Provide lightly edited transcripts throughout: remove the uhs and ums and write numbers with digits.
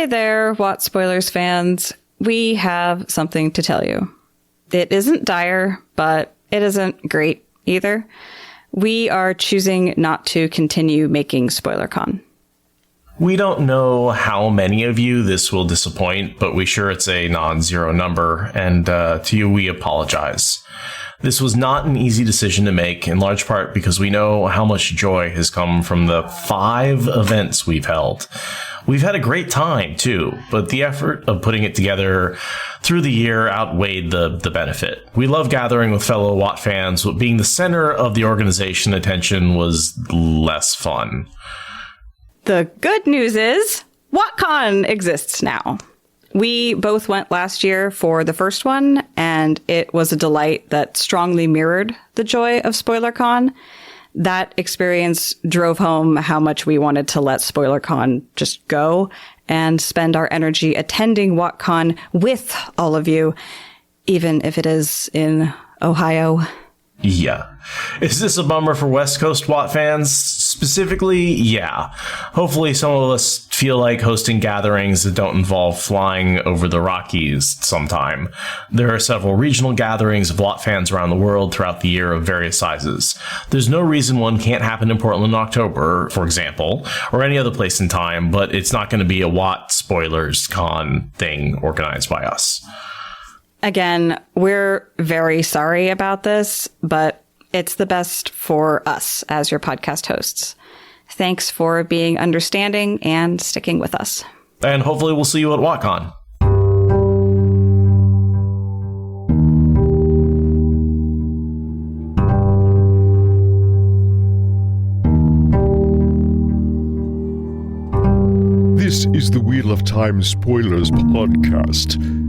Hey there, What Spoilers fans. We have something to tell you. It isn't dire, but it isn't great either. We are choosing not to continue making SpoilerCon. We don't know how many of you this will disappoint, but we're sure it's a non-zero number, and to you we apologize. This was not an easy decision to make, in large part because we know how much joy has come from the 5 events we've held. We've had a great time, too, but the effort of putting it together through the year outweighed the benefit. We love gathering with fellow Watt fans, but being the center of the organization attention was less fun. The good news is, WattCon exists now. We both went last year for the first one, and it was a delight that strongly mirrored the joy of SpoilerCon. That experience drove home how much we wanted to let SpoilerCon just go and spend our energy attending WattCon with all of you, even if it is in Ohio. Yeah. Is this a bummer for West Coast Watt fans? Specifically, yeah. Hopefully some of us feel like hosting gatherings that don't involve flying over the Rockies sometime. There are several regional gatherings of Watt fans around the world throughout the year of various sizes. There's no reason one can't happen in Portland in October, for example, or any other place in time, but it's not going to be a Watt Spoilers Con thing organized by us. Again, we're very sorry about this, but it's the best for us as your podcast hosts. Thanks for being understanding and sticking with us. And hopefully we'll see you at WattCon. This is the Wheel of Time Spoilers podcast.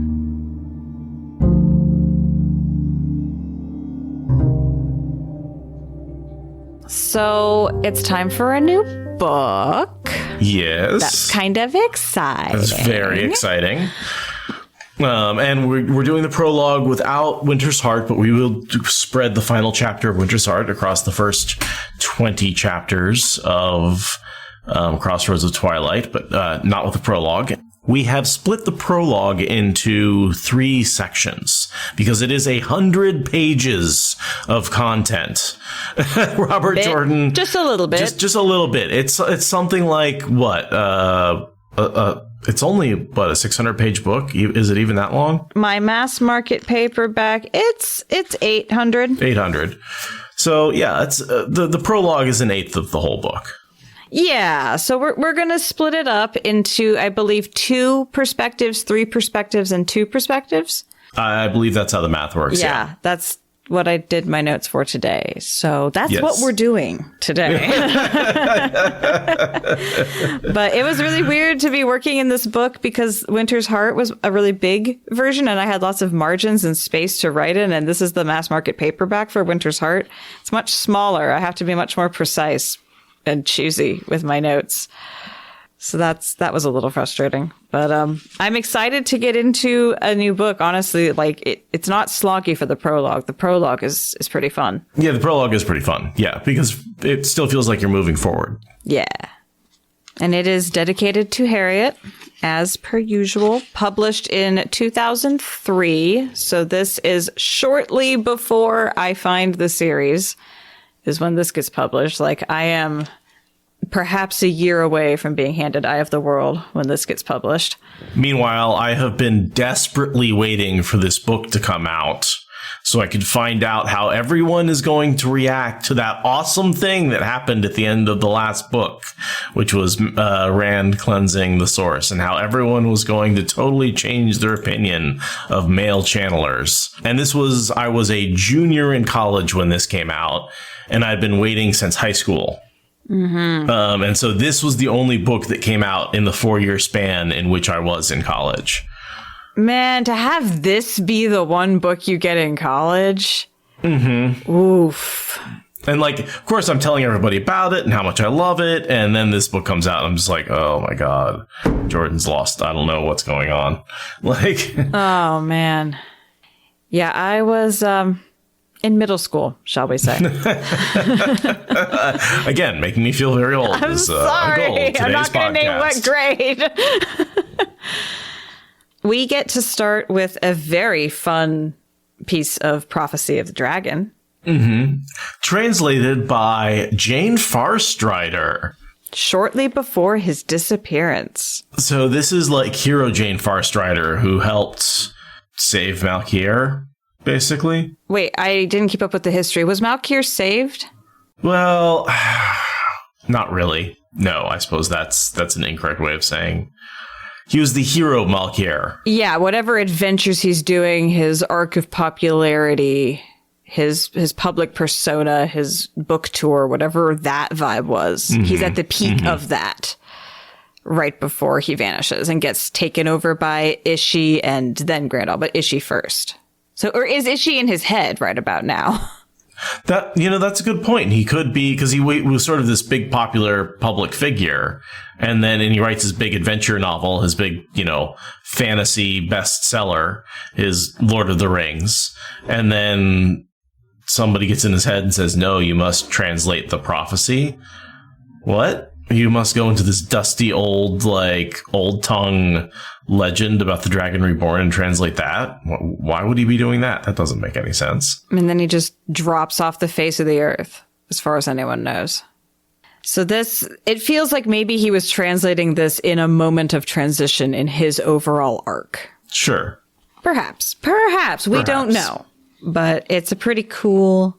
So it's time for a new book. Yes. That's kind of exciting. That's very exciting. And we're doing the prologue without Winter's Heart, but we will spread the final chapter of Winter's Heart across the first 20 chapters of Crossroads of Twilight, but not with the prologue. We have split the prologue into 3 sections because it is 100 pages of content. Robert Jordan. Just a little bit. Just a little bit. It's something like what? It's only a 600-page book. Is it even that long? My mass market paperback. It's 800. 800. So yeah, it's the prologue is 1/8 of the whole book. Yeah, so we're going to split it up into, I believe, 2 perspectives, 3 perspectives, and 2 perspectives. I believe that's how the math works. Yeah, that's what I did my notes for today. So that's what we're doing today. But it was really weird to be working in this book because Winter's Heart was a really big version and I had lots of margins and space to write in. And this is the mass market paperback for Winter's Heart. It's much smaller. I have to be much more precise and choosy with my notes. So that was a little frustrating, but I'm excited to get into a new book. Honestly, like it's not sloggy for the prologue. The prologue is pretty fun. Yeah, the prologue is pretty fun. Yeah, because it still feels like you're moving forward. Yeah. And it is dedicated to Harriet, as per usual, published in 2003. So this is shortly before I find the series is when this gets published. Like I am perhaps a year away from being handed Eye of the World when this gets published. Meanwhile, I have been desperately waiting for this book to come out so I could find out how everyone is going to react to that awesome thing that happened at the end of the last book, which was Rand cleansing the source, and how everyone was going to totally change their opinion of male channelers. And I was a junior in college when this came out, and I'd been waiting since high school. Mm-hmm. And so this was the only book that came out in the 4-year span in which I was in college. Man, to have this be the one book you get in college. Mm-hmm. Oof. And like, of course, I'm telling everybody about it and how much I love it. And then this book comes out and I'm just like, oh my God, Jordan's lost. I don't know what's going on. Like, oh man. Yeah, I was, in middle school, shall we say. Again, making me feel very old. I'm sorry. I'm not going to name what grade. We get to start with a very fun piece of Prophecy of the Dragon. Translated by Jane Farstrider. Shortly before his disappearance. So this is like hero Jane Farstrider who helped save Malkier, basically. Wait, I didn't keep up with the history. Was Malkier saved? Well, not really. No, I suppose that's an incorrect way of saying. He was the hero Malkier. Yeah, whatever adventures he's doing, his arc of popularity, his public persona, his book tour, whatever that vibe was. He's at the peak of that right before he vanishes and gets taken over by Ishi and then Grandal, but Ishi first. So, or is Ishi in his head right about now? That's a good point. He could be, because he was sort of this big popular public figure, and he writes his big adventure novel, his big, fantasy bestseller, his Lord of the Rings, and then somebody gets in his head and says, no, you must translate the prophecy. What? You must go into this dusty old tongue legend about the Dragon Reborn and translate that? Why would he be doing that? That doesn't make any sense. And then he just drops off the face of the earth, as far as anyone knows. So it feels like maybe he was translating this in a moment of transition in his overall arc. Sure. Perhaps. We don't know. But it's a pretty cool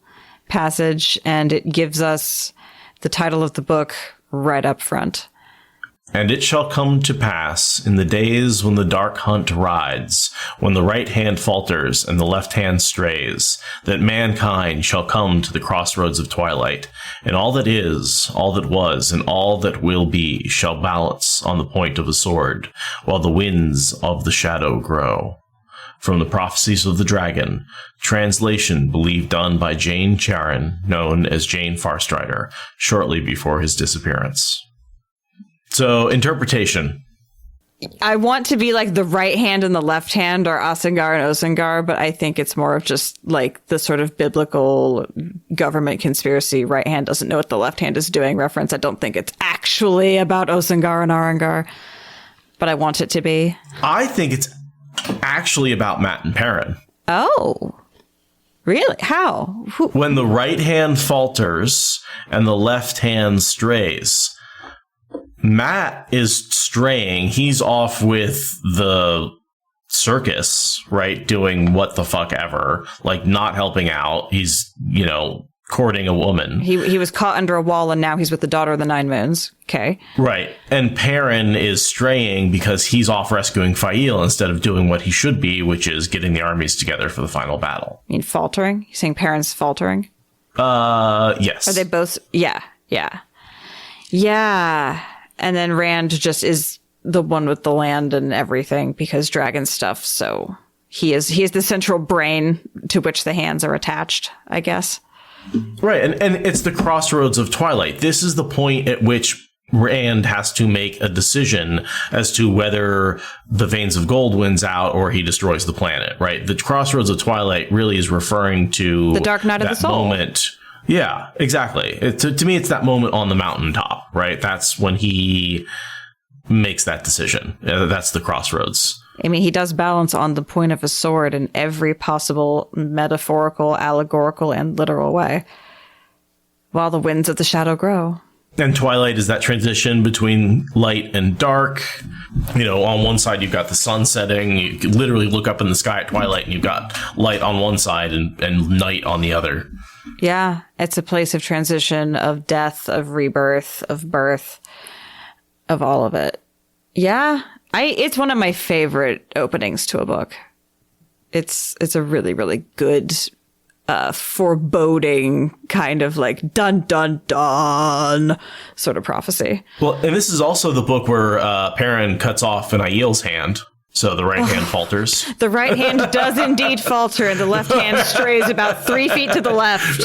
passage, and it gives us the title of the book right up front. And it shall come to pass in the days when the dark hunt rides, when the right hand falters and the left hand strays, that mankind shall come to the crossroads of twilight, and all that is, all that was, and all that will be shall balance on the point of a sword, while the winds of the shadow grow. From the Prophecies of the Dragon, translation believed done by Jane Charon, known as Jane Farstrider, shortly before his disappearance. So, interpretation. I want to be like the right hand and the left hand are Asengar and Osengar, but I think it's more of just like the sort of biblical government conspiracy. Right hand doesn't know what the left hand is doing reference. I don't think it's actually about Osengar and Arengar, but I want it to be. I think it's actually about Matt and Perrin. Oh, really? How? When the right hand falters and the left hand strays, Matt is straying. He's off with the circus, right? Doing what the fuck ever, like not helping out. He's, courting a woman. He was caught under a wall, and now he's with the Daughter of the Nine Moons. Okay. Right. And Perrin is straying because he's off rescuing Fael instead of doing what he should be, which is getting the armies together for the final battle. You mean faltering? You're saying Perrin's faltering? Yes. Are they both? Yeah. And then Rand just is the one with the land and everything because dragon stuff. So he is the central brain to which the hands are attached, I guess. Right. And it's the crossroads of Twilight. This is the point at which Rand has to make a decision as to whether the Veins of Gold wins out or he destroys the planet, right? The crossroads of Twilight really is referring to the Dark Night of the Soul moment. Yeah, exactly. To me, it's that moment on the mountaintop, right? That's when he makes that decision. That's the crossroads. I mean, he does balance on the point of a sword in every possible metaphorical, allegorical, and literal way, while the winds of the shadow grow. And Twilight is that transition between light and dark. On one side, you've got the sun setting. You can literally look up in the sky at twilight, and you've got light on one side and night on the other. Yeah, it's a place of transition, of death, of rebirth, of birth, of all of it. Yeah, it's one of my favorite openings to a book. It's a really, really good, foreboding kind of like dun dun dun sort of prophecy. Well, and this is also the book where Perrin cuts off an Aiel's hand. So the right hand falters. The right hand does indeed falter, and the left hand strays about 3 feet to the left,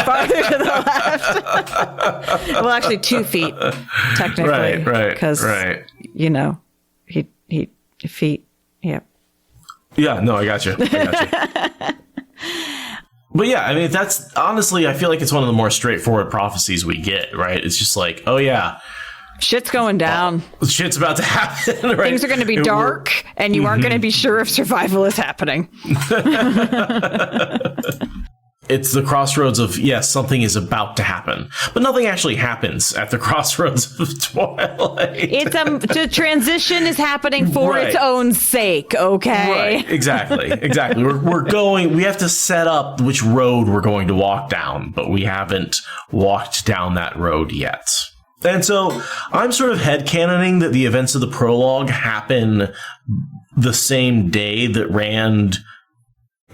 farther to the left. Well, actually 2 feet, technically. Right. Because, he feet, yeah. Yeah, no, I got you. But yeah, I mean, that's honestly, I feel like it's one of the more straightforward prophecies we get, right? It's just like, oh yeah, Shit's going down. Shit's about to happen, right? Things are going to be dark, and you aren't going to be sure if survival is happening. It's the crossroads of, yes, something is about to happen, but nothing actually happens at the crossroads of Twilight. The transition is happening for its own sake, okay? Right, exactly. We have to set up which road we're going to walk down, but we haven't walked down that road yet. And so I'm sort of headcanoning that the events of the prologue happen the same day that Rand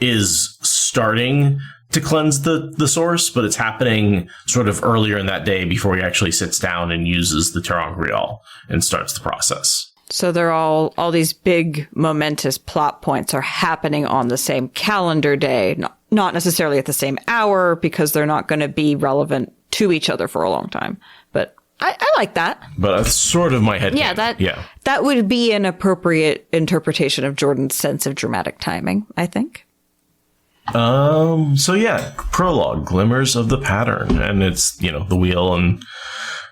is starting to cleanse the source, but it's happening sort of earlier in that day before he actually sits down and uses the ter'angreal and starts the process. So they're all these big momentous plot points are happening on the same calendar day, not necessarily at the same hour, because they're not going to be relevant to each other for a long time. But I like that. But that's sort of my head. That would be an appropriate interpretation of Jordan's sense of dramatic timing, I think. So yeah, prologue, glimmers of the pattern, and it's, the wheel and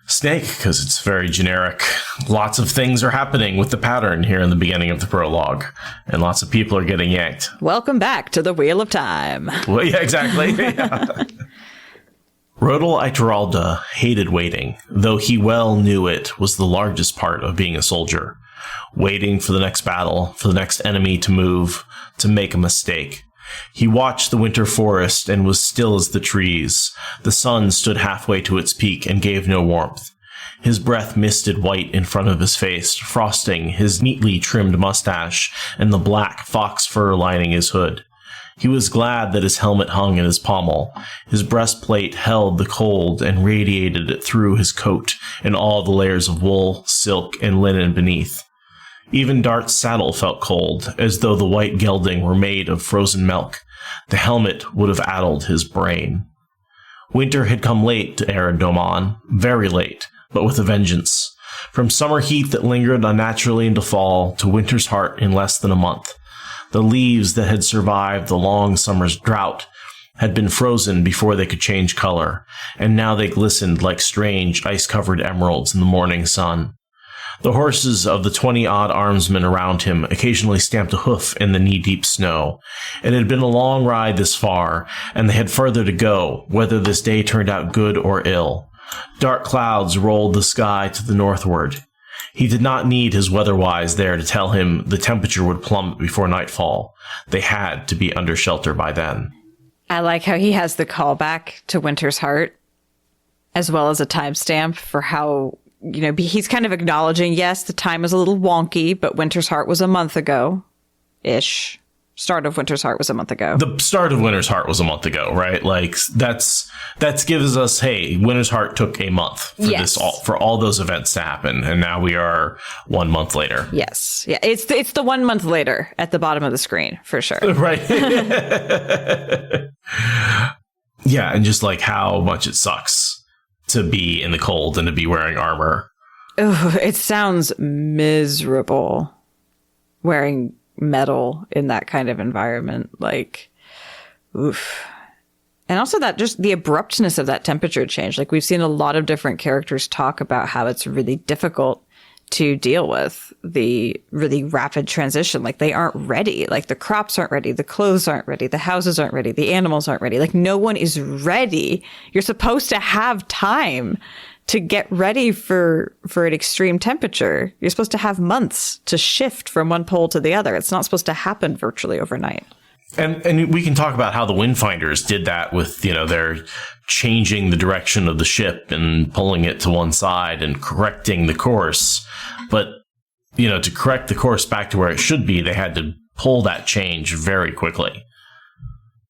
snake, because it's very generic. Lots of things are happening with the pattern here in the beginning of the prologue, and lots of people are getting yanked. Welcome back to the Wheel of Time. Well, yeah, exactly. Yeah. Rodel Ituralde hated waiting, though he well knew it was the largest part of being a soldier. Waiting for the next battle, for the next enemy to move, to make a mistake. He watched the winter forest and was still as the trees. The sun stood halfway to its peak and gave no warmth. His breath misted white in front of his face, frosting his neatly trimmed mustache and the black fox fur lining his hood. He was glad that his helmet hung in his pommel. His breastplate held the cold and radiated it through his coat and all the layers of wool, silk, and linen beneath. Even Dart's saddle felt cold, as though the white gelding were made of frozen milk. The helmet would have addled his brain. Winter had come late to Arad Doman, very late, but with a vengeance. From summer heat that lingered unnaturally into fall to winter's heart in less than a month. The leaves that had survived the long summer's drought had been frozen before they could change color, and now they glistened like strange ice-covered emeralds in the morning sun. The horses of the 20-odd armsmen around him occasionally stamped a hoof in the knee-deep snow. It had been a long ride this far, and they had further to go, whether this day turned out good or ill. Dark clouds rolled the sky to the northward. He did not need his weatherwise there to tell him the temperature would plummet before nightfall. They had to be under shelter by then. I like how he has the callback to Winter's Heart, as well as a timestamp for how... he's kind of acknowledging, yes, the time is a little wonky, but Winter's Heart was a month ago-ish. Start of Winter's Heart was a month ago. The start of Winter's Heart was a month ago, right? Like, that gives us, hey, Winter's Heart took a month for all those events to happen, and now we are 1 month later. Yes. Yeah, it's the 1 month later at the bottom of the screen, for sure. Right. Yeah, and just like how much it sucks to be in the cold and to be wearing armor. Ugh, it sounds miserable wearing metal in that kind of environment. Like, oof. And also that just the abruptness of that temperature change. Like, we've seen a lot of different characters talk about how it's really difficult to deal with the really rapid transition. Like, they aren't ready. Like, the crops aren't ready. The clothes aren't ready. The houses aren't ready. The animals aren't ready. Like, no one is ready. You're supposed to have time to get ready for an extreme temperature. You're supposed to have months to shift from one pole to the other. It's not supposed to happen virtually overnight. And we can talk about how the Windfinders did that with, they're changing the direction of the ship and pulling it to one side and correcting the course. But, to correct the course back to where it should be, they had to pull that change very quickly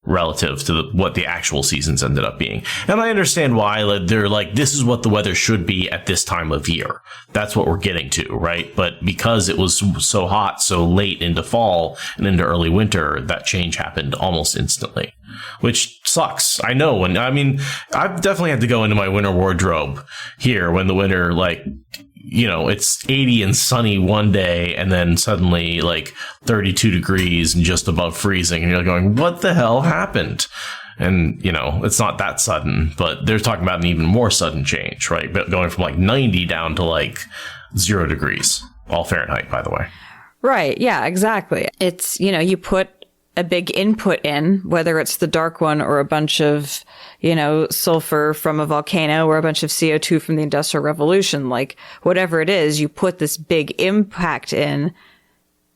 relative to what the actual seasons ended up being. And I understand why they're like, this is what the weather should be at this time of year. That's what we're getting to, right? But because it was so hot, so late into fall and into early winter, that change happened almost instantly, which sucks. I know. I've definitely had to go into my winter wardrobe here when the winter, it's 80 and sunny one day and then suddenly 32 degrees and just above freezing. And you're going, what the hell happened? And, it's not that sudden, but they're talking about an even more sudden change, right? But going from like 90 down to like 0 degrees, all Fahrenheit, by the way. Right. Yeah, exactly. It's, you put a big input in, whether it's the dark one or a bunch of, sulfur from a volcano or a bunch of CO2 from the Industrial Revolution, like whatever it is, you put this big impact in,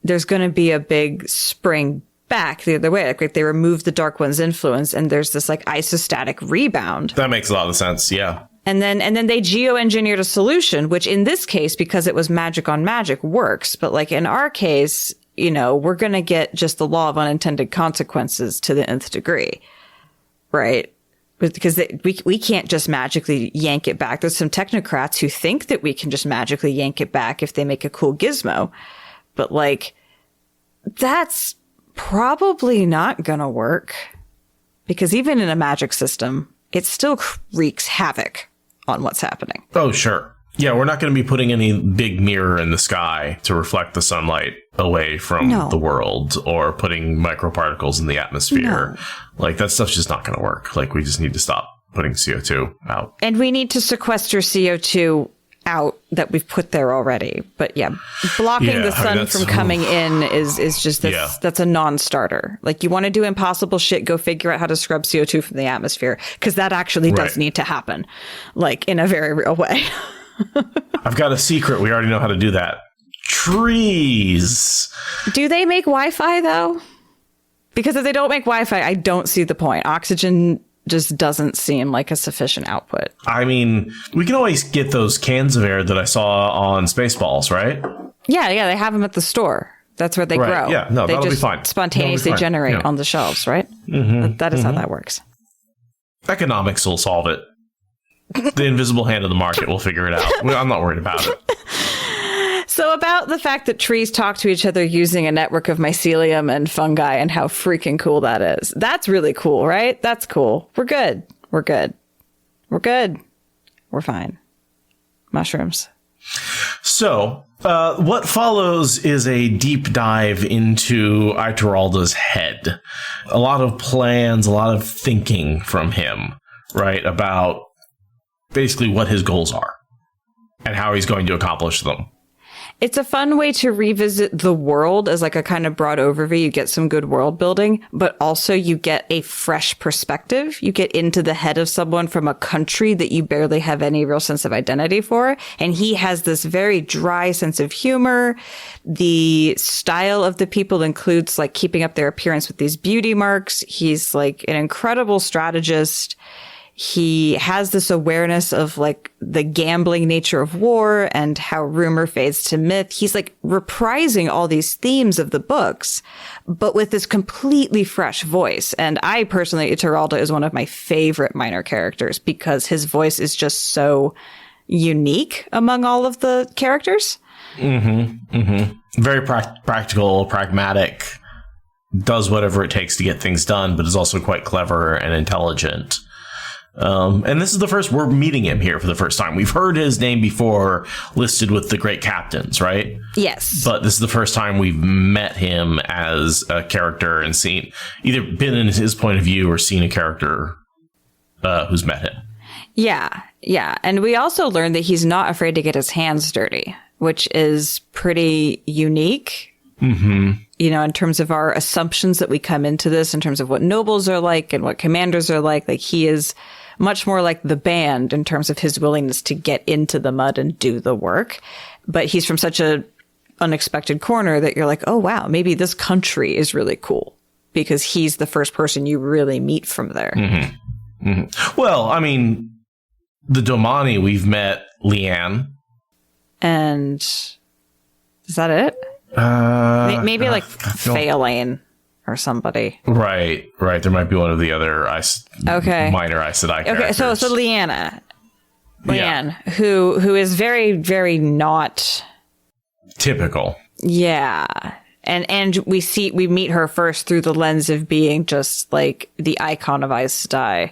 there's going to be a big spring back the other way. Like they remove the dark one's influence and there's this like isostatic rebound. That makes a lot of sense. Yeah. And then they geoengineered a solution, which in this case, because it was magic on magic, works. But like in our case, we're going to get just the law of unintended consequences to the nth degree, right? Because we can't just magically yank it back. There's some technocrats who think that we can just magically yank it back if they make a cool gizmo. But like, that's probably not going to work. Because even in a magic system, it still wreaks havoc on what's happening. Oh, sure. Yeah, we're not going to be putting any big mirror in the sky to reflect the sunlight away from the world or putting microparticles in the atmosphere. No. Like, that stuff's just not going to work. Like, we just need to stop putting CO2 out. And we need to sequester CO2 out that we've put there already. But yeah, blocking the sun from coming in is just, that's a non-starter. Like, you want to do impossible shit, go figure out how to scrub CO2 from the atmosphere, because that actually does need to happen, like, in a very real way. I've got a secret. We already know how to do that. Trees. Do they make Wi-Fi, though? Because if they don't make Wi-Fi, I don't see the point. Oxygen just doesn't seem like a sufficient output. I mean, we can always get those cans of air that I saw on Spaceballs, right? Yeah, they have them at the store. That's where they grow. Yeah, no, that'll be fine. Spontaneously generate on the shelves, right? Mm-hmm. That is how that works. Economics will solve it. The invisible hand of the market will figure it out. I'm not worried about it. So about the fact that trees talk to each other using a network of mycelium and fungi and how freaking cool that is. That's really cool, right? That's cool. We're good. We're good. We're good. We're fine. Mushrooms. So, what follows is a deep dive into Ituralde's head. A lot of plans, a lot of thinking from him, right, about basically what his goals are and how he's going to accomplish them. It's a fun way to revisit the world as like a kind of broad overview. You get some good world building, but also you get a fresh perspective. You get into the head of someone from a country that you barely have any real sense of identity for. And he has this very dry sense of humor. The style of the people includes like keeping up their appearance with these beauty marks. He's like an incredible strategist. He has this awareness of like the gambling nature of war and how rumor fades to myth. He's like reprising all these themes of the books, but with this completely fresh voice. And I personally, Ituralde is one of my favorite minor characters because his voice is just so unique among all of the characters. Mm-hmm. Mm-hmm. Very practical, pragmatic, does whatever it takes to get things done, but is also quite clever and intelligent. And this is the first we're meeting him here for the first time. We've heard his name before listed with the great captains, right? Yes. But this is the first time we've met him as a character and seen either been in his point of view or seen a character who's met him. Yeah. Yeah. And we also learned that he's not afraid to get his hands dirty, which is pretty unique. Mm-hmm. You know, in terms of our assumptions that we come into this, in terms of what nobles are like and what commanders are like he is much more like the band in terms of his willingness to get into the mud and do the work. But he's from such a unexpected corner that you're like, oh, wow, maybe this country is really cool because he's the first person you really meet from there. Mm-hmm. Mm-hmm. Well, I mean, the Domani, we've met Leanne. And is that it? Maybe like Phelan or somebody. Right. There might be one of the other minor Aes Sedai characters. Okay, so Leanne, who is very, very not typical. Yeah. And we meet her first through the lens of being just like the icon of Aes Sedai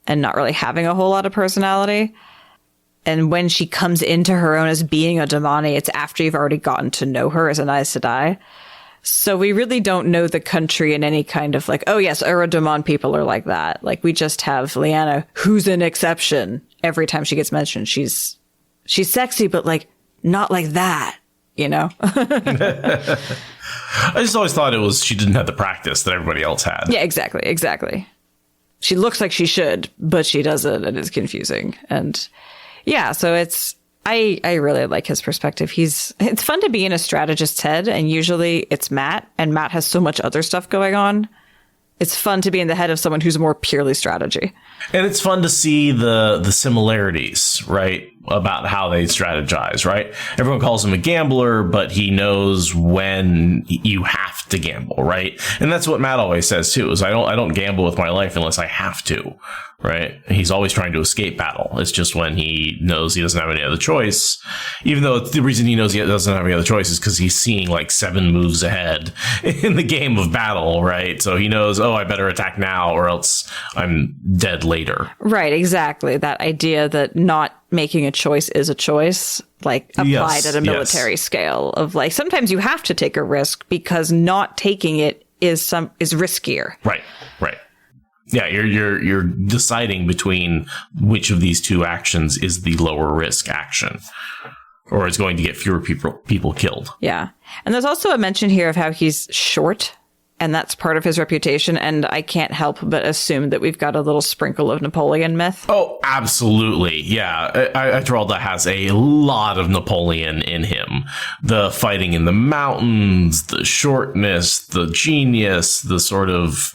and not really having a whole lot of personality. And when she comes into her own as being a Domani, it's after you've already gotten to know her as an Aes Sedai. So we really don't know the country in any kind of like, oh yes, Uradamon people are like that. Like we just have Lyanna, who's an exception. Every time she gets mentioned, she's sexy, but like not like that, you know? I just always thought she didn't have the practice that everybody else had. Yeah, exactly. She looks like she should, but she doesn't, and it's confusing. And yeah, so I really like his perspective. It's fun to be in a strategist's head, and usually it's Matt, and Matt has so much other stuff going on. It's fun to be in the head of someone who's more purely strategy. And it's fun to see the similarities, right, about how they strategize, right? Everyone calls him a gambler, but he knows when you have to gamble, right? And that's what Matt always says too, is I don't gamble with my life unless I have to, right? He's always trying to escape battle. It's just when he knows he doesn't have any other choice, even though the reason he knows he doesn't have any other choice is because he's seeing like 7 moves ahead in the game of battle, right? So he knows, oh, I better attack now or else I'm dead later. Right, exactly. That idea that not making a choice is a choice, like applied at a military scale of like, sometimes you have to take a risk because not taking it is riskier. Right. Yeah, you're deciding between which of these two actions is the lower risk action, or is going to get fewer people killed. Yeah. And there's also a mention here of how he's short, and that's part of his reputation. And I can't help but assume that we've got a little sprinkle of Napoleon myth. Oh, absolutely. Yeah. Ituralde has a lot of Napoleon in him. The fighting in the mountains, the shortness, the genius, the sort of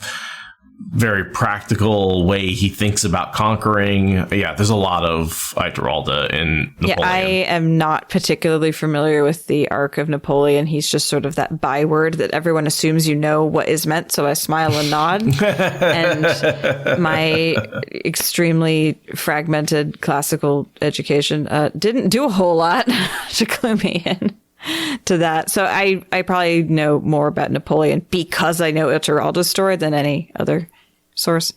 very practical way he thinks about conquering. Yeah, there's a lot of Ituralde in Napoleon. Yeah, I am not particularly familiar with the arc of Napoleon. He's just sort of that byword that everyone assumes you know what is meant, so I smile and nod. And my extremely fragmented classical education didn't do a whole lot to clue me in to that. So I probably know more about Napoleon because I know Ituralde's story than any other source.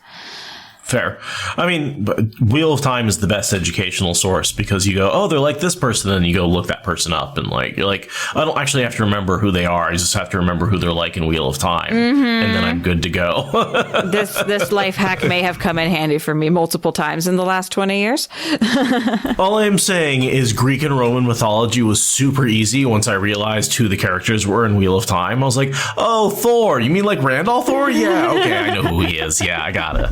Fair. I mean, Wheel of Time is the best educational source because you go, oh, they're like this person, and you go look that person up, and like you're like, I don't actually have to remember who they are. I just have to remember who they're like in Wheel of Time, and then I'm good to go. This life hack may have come in handy for me multiple times in the last 20 years. All I'm saying is Greek and Roman mythology was super easy once I realized who the characters were in Wheel of Time. I was like, oh, Thor. You mean like Randall Thor? Yeah, okay, I know who he is. Yeah, I gotcha.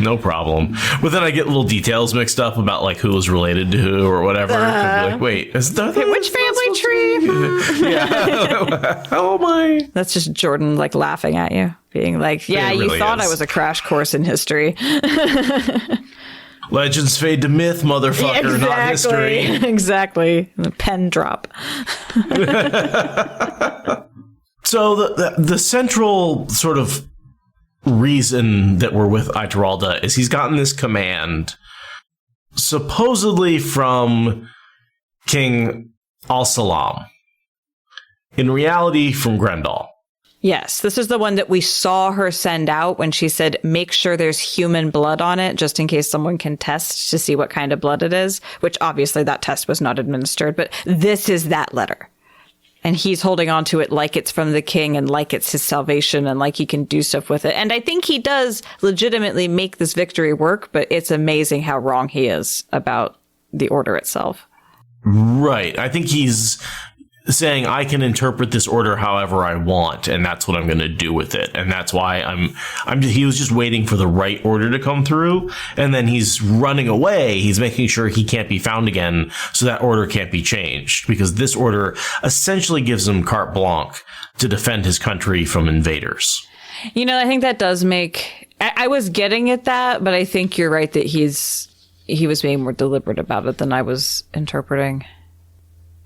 No problem. But then I get little details mixed up about like who was related to who or whatever. Be like, wait, is that which family tree? Yeah. How am I? That's just Jordan like laughing at you, being like, yeah, It really you thought is. I was a crash course in history. Legends fade to myth, motherfucker, not history. Exactly. The pen drop. So the central sort of reason that we're with Ituralde is he's gotten this command supposedly from King Al-Salam. In reality, from Grendel. Yes, this is the one that we saw her send out when she said, make sure there's human blood on it, just in case someone can test to see what kind of blood it is, which obviously that test was not administered, but this is that letter. And he's holding on to it like it's from the king and like it's his salvation and like he can do stuff with it. And I think he does legitimately make this victory work, but it's amazing how wrong he is about the order itself. Right. I think he's saying I can interpret this order however I want, and that's what I'm going to do with it. And that's why he was just waiting for the right order to come through, and then he's running away. He's making sure he can't be found again, so that order can't be changed, because this order essentially gives him carte blanche to defend his country from invaders. You know, I think that does make... I was getting at that, but I think you're right that he was being more deliberate about it than I was interpreting.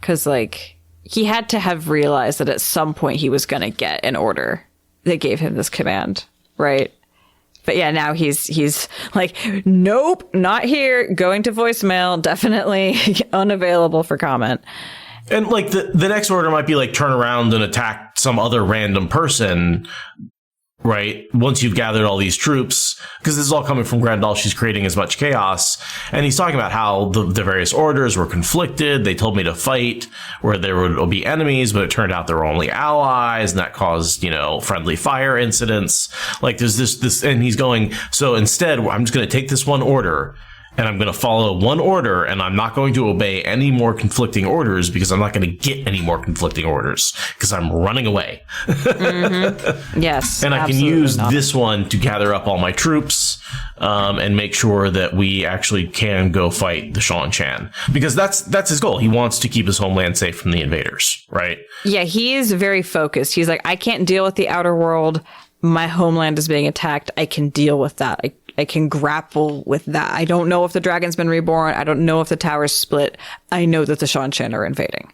Because, like... he had to have realized that at some point he was going to get an order that gave him this command, right? But yeah, now he's like, nope, not here. Going to voicemail, definitely unavailable for comment. And like the next order might be like turn around and attack some other random person, right? Once you've gathered all these troops. because this is all coming from Grendel. She's creating as much chaos. And he's talking about how the various orders were conflicted. They told me to fight where there would be enemies, but it turned out there were only allies, and that caused, friendly fire incidents. Like there's this, and he's going, so instead, I'm just going to take this one order and I'm going to follow one order, and I'm not going to obey any more conflicting orders because I'm not going to get any more conflicting orders because I'm running away. Mm-hmm. Yes. And I can use this one to gather up all my troops and make sure that we actually can go fight the Shan-Chan, because that's his goal. He wants to keep his homeland safe from the invaders, right? Yeah, he is very focused. He's like, I can't deal with the outer world. My homeland is being attacked. I can deal with that. I can grapple with that. I don't know if the dragon's been reborn. I don't know if the tower's split. I know that the Shan-Chan are invading.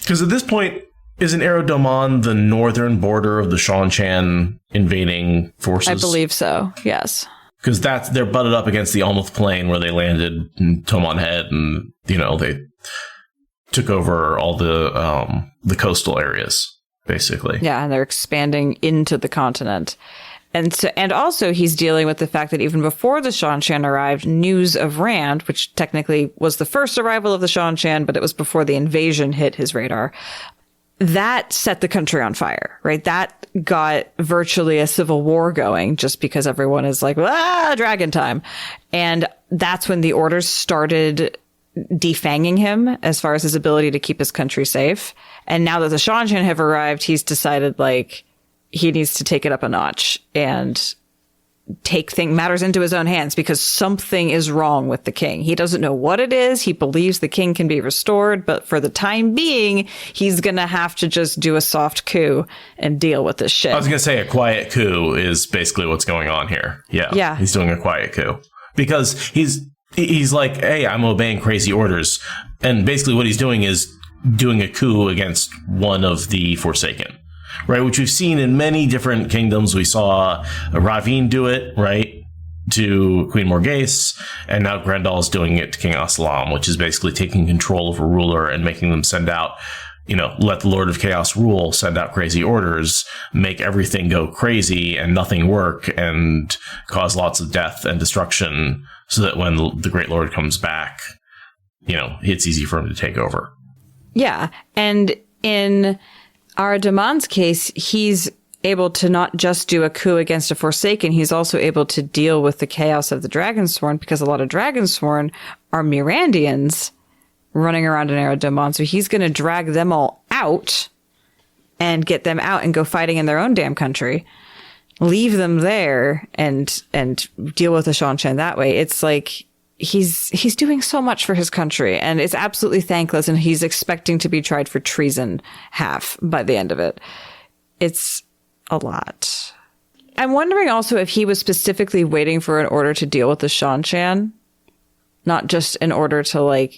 Because at this point, isn't Erodomon the northern border of the Shan-Chan invading forces? I believe so, yes. Because they're butted up against the Almuth Plain where they landed in Tomon Head, and, they took over all the coastal areas, basically. Yeah, and they're expanding into the continent. And also he's dealing with the fact that even before the Shan-Chan arrived, news of Rand, which technically was the first arrival of the Shan-Chan, but it was before the invasion hit his radar, that set the country on fire, right? That got virtually a civil war going just because everyone is like, dragon time. And that's when the orders started defanging him as far as his ability to keep his country safe. And now that the Shan-Chan have arrived, he's decided, he needs to take it up a notch and take matters into his own hands, because something is wrong with the king. He doesn't know what it is. He believes the king can be restored, but for the time being, he's going to have to just do a soft coup and deal with this shit. I was going to say a quiet coup is basically what's going on here. Yeah. He's doing a quiet coup because he's like, hey, I'm obeying crazy orders. And basically what he's doing is doing a coup against one of the Forsaken. Right, which we've seen in many different kingdoms. We saw Ravine do it, right, to Queen Morghese, and now Grendel's doing it to King Assalam, which is basically taking control of a ruler and making them send out, let the Lord of Chaos rule, send out crazy orders, make everything go crazy and nothing work, and cause lots of death and destruction, so that when the Great Lord comes back, it's easy for him to take over. Yeah, and in Aradomon's case, he's able to not just do a coup against a Forsaken, he's also able to deal with the chaos of the Dragonsworn, because a lot of Dragonsworn are Mirandians running around in Aradomon. So he's going to drag them all out and get them out and go fighting in their own damn country, leave them there and deal with the Shan-Chan that way. It's like he's doing so much for his country, and it's absolutely thankless, and he's expecting to be tried for treason by the end of it. It's a lot. I'm wondering also if he was specifically waiting for an order to deal with the Shan-Chan, not just in order to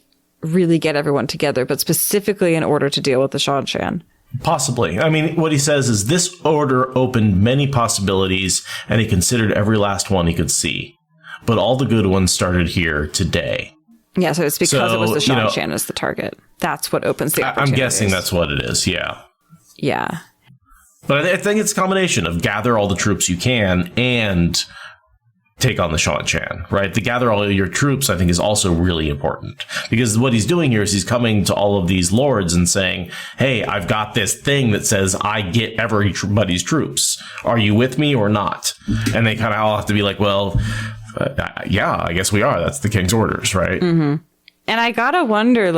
really get everyone together, but specifically in order to deal with the Shan-Chan. Possibly. I mean, what he says is this order opened many possibilities, and he considered every last one he could see. But all the good ones started here today. Yeah, so it's because it was the Shan-Chan as the target. That's what opens the opportunities. I'm guessing that's what it is, yeah. Yeah. But I think it's a combination of gather all the troops you can and take on the Shan-Chan, right? The gather all your troops, I think, is also really important. Because what he's doing here is he's coming to all of these lords and saying, hey, I've got this thing that says I get everybody's troops. Are you with me or not? And they kind of all have to be like, well, yeah, I guess we are. That's the king's orders, right? Mm-hmm. And I gotta wonder,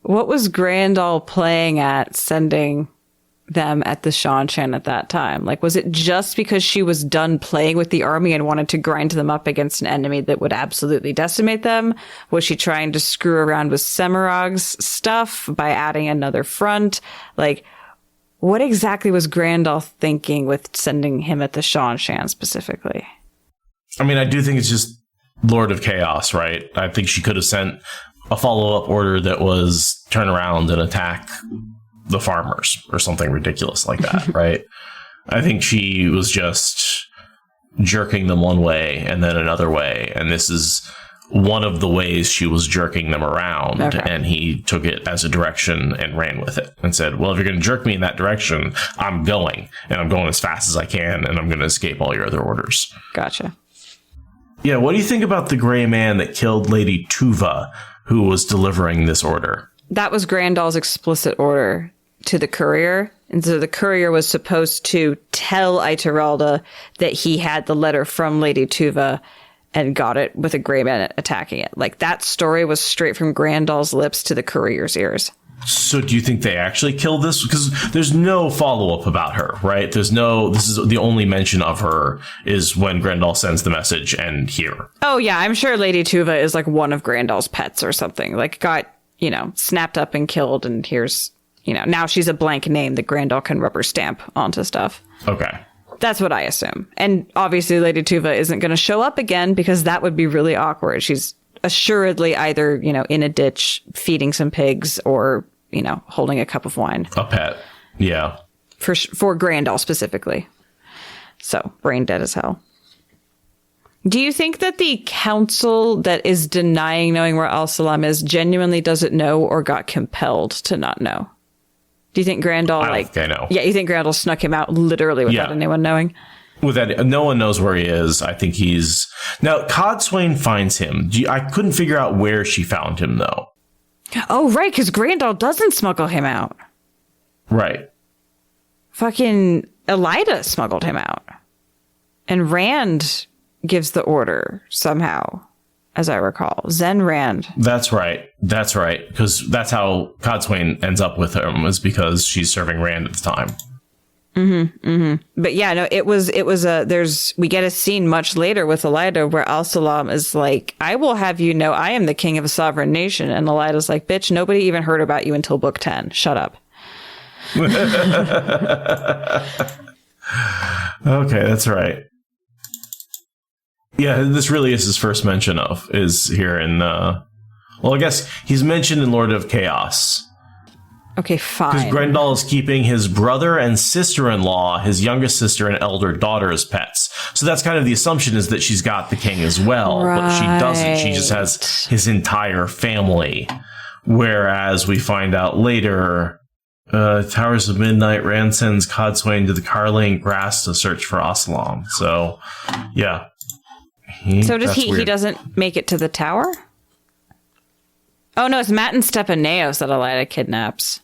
what was Grandal playing at sending them at the Shan-Chan at that time? Was it just because she was done playing with the army and wanted to grind them up against an enemy that would absolutely decimate them? Was she trying to screw around with Semirog's stuff by adding another front? What exactly was Grandal thinking with sending him at the Shan-Chan specifically? I mean, I do think it's just Lord of Chaos, right? I think she could have sent a follow-up order that was turn around and attack the farmers or something ridiculous like that, right? I think she was just jerking them one way and then another way. And this is one of the ways she was jerking them around. Okay. And he took it as a direction and ran with it and said, well, if you're going to jerk me in that direction, I'm going. And I'm going as fast as I can. And I'm going to escape all your other orders. Gotcha. Yeah, what do you think about the gray man that killed Lady Tuva, who was delivering this order? That was Grandal's explicit order to the courier. And so the courier was supposed to tell Ituralde that he had the letter from Lady Tuva and got it with a gray man attacking it. Like, that story was straight from Grandal's lips to the courier's ears. So do you think they actually killed this? Because there's no follow-up about her, right? This is the only mention of her is when Grendel sends the message and here. Oh, yeah, I'm sure Lady Tuva is like one of Grandal's pets or something. Like, got, snapped up and killed, and here's, now she's a blank name that Grendel can rubber stamp onto stuff. Okay. That's what I assume. And obviously Lady Tuva isn't going to show up again because that would be really awkward. She's assuredly either, in a ditch feeding some pigs or, holding a cup of wine. A pet. Yeah. For Grandal specifically. So, brain dead as hell. Do you think that the council that is denying knowing where Al-Salam is genuinely doesn't know or got compelled to not know? Do you think Grandal, I don't think I know. Yeah, you think Grandal snuck him out literally without anyone knowing? No one knows where he is. I think he's... Now, Codswain finds him. I couldn't figure out where she found him, though. Oh, right, because Grandal doesn't smuggle him out. Right. Fucking Elida smuggled him out. And Rand gives the order somehow, as I recall. Zen Rand. That's right. Because that's how Codswain ends up with him, is because she's serving Rand at the time. But yeah, no, we get a scene much later with Elida where Al-Salam is like, I will have you know I am the king of a sovereign nation. And Elida's like, bitch, nobody even heard about you until book 10. Shut up. Okay, that's right. Yeah, this really is his first mention is here in, I guess he's mentioned in Lord of Chaos. Okay, fine. Because Grendel is keeping his brother and sister-in-law, his youngest sister and elder daughter as pets. So that's kind of the assumption, is that she's got the king as well. Right. But she doesn't. She just has his entire family. Whereas we find out later, Towers of Midnight, Rand sends Codswain to the Carling Grass to search for Al-Salam. So, yeah. He doesn't make it to the tower? Oh, no, it's Matt and Stepaneos that Elida kidnaps.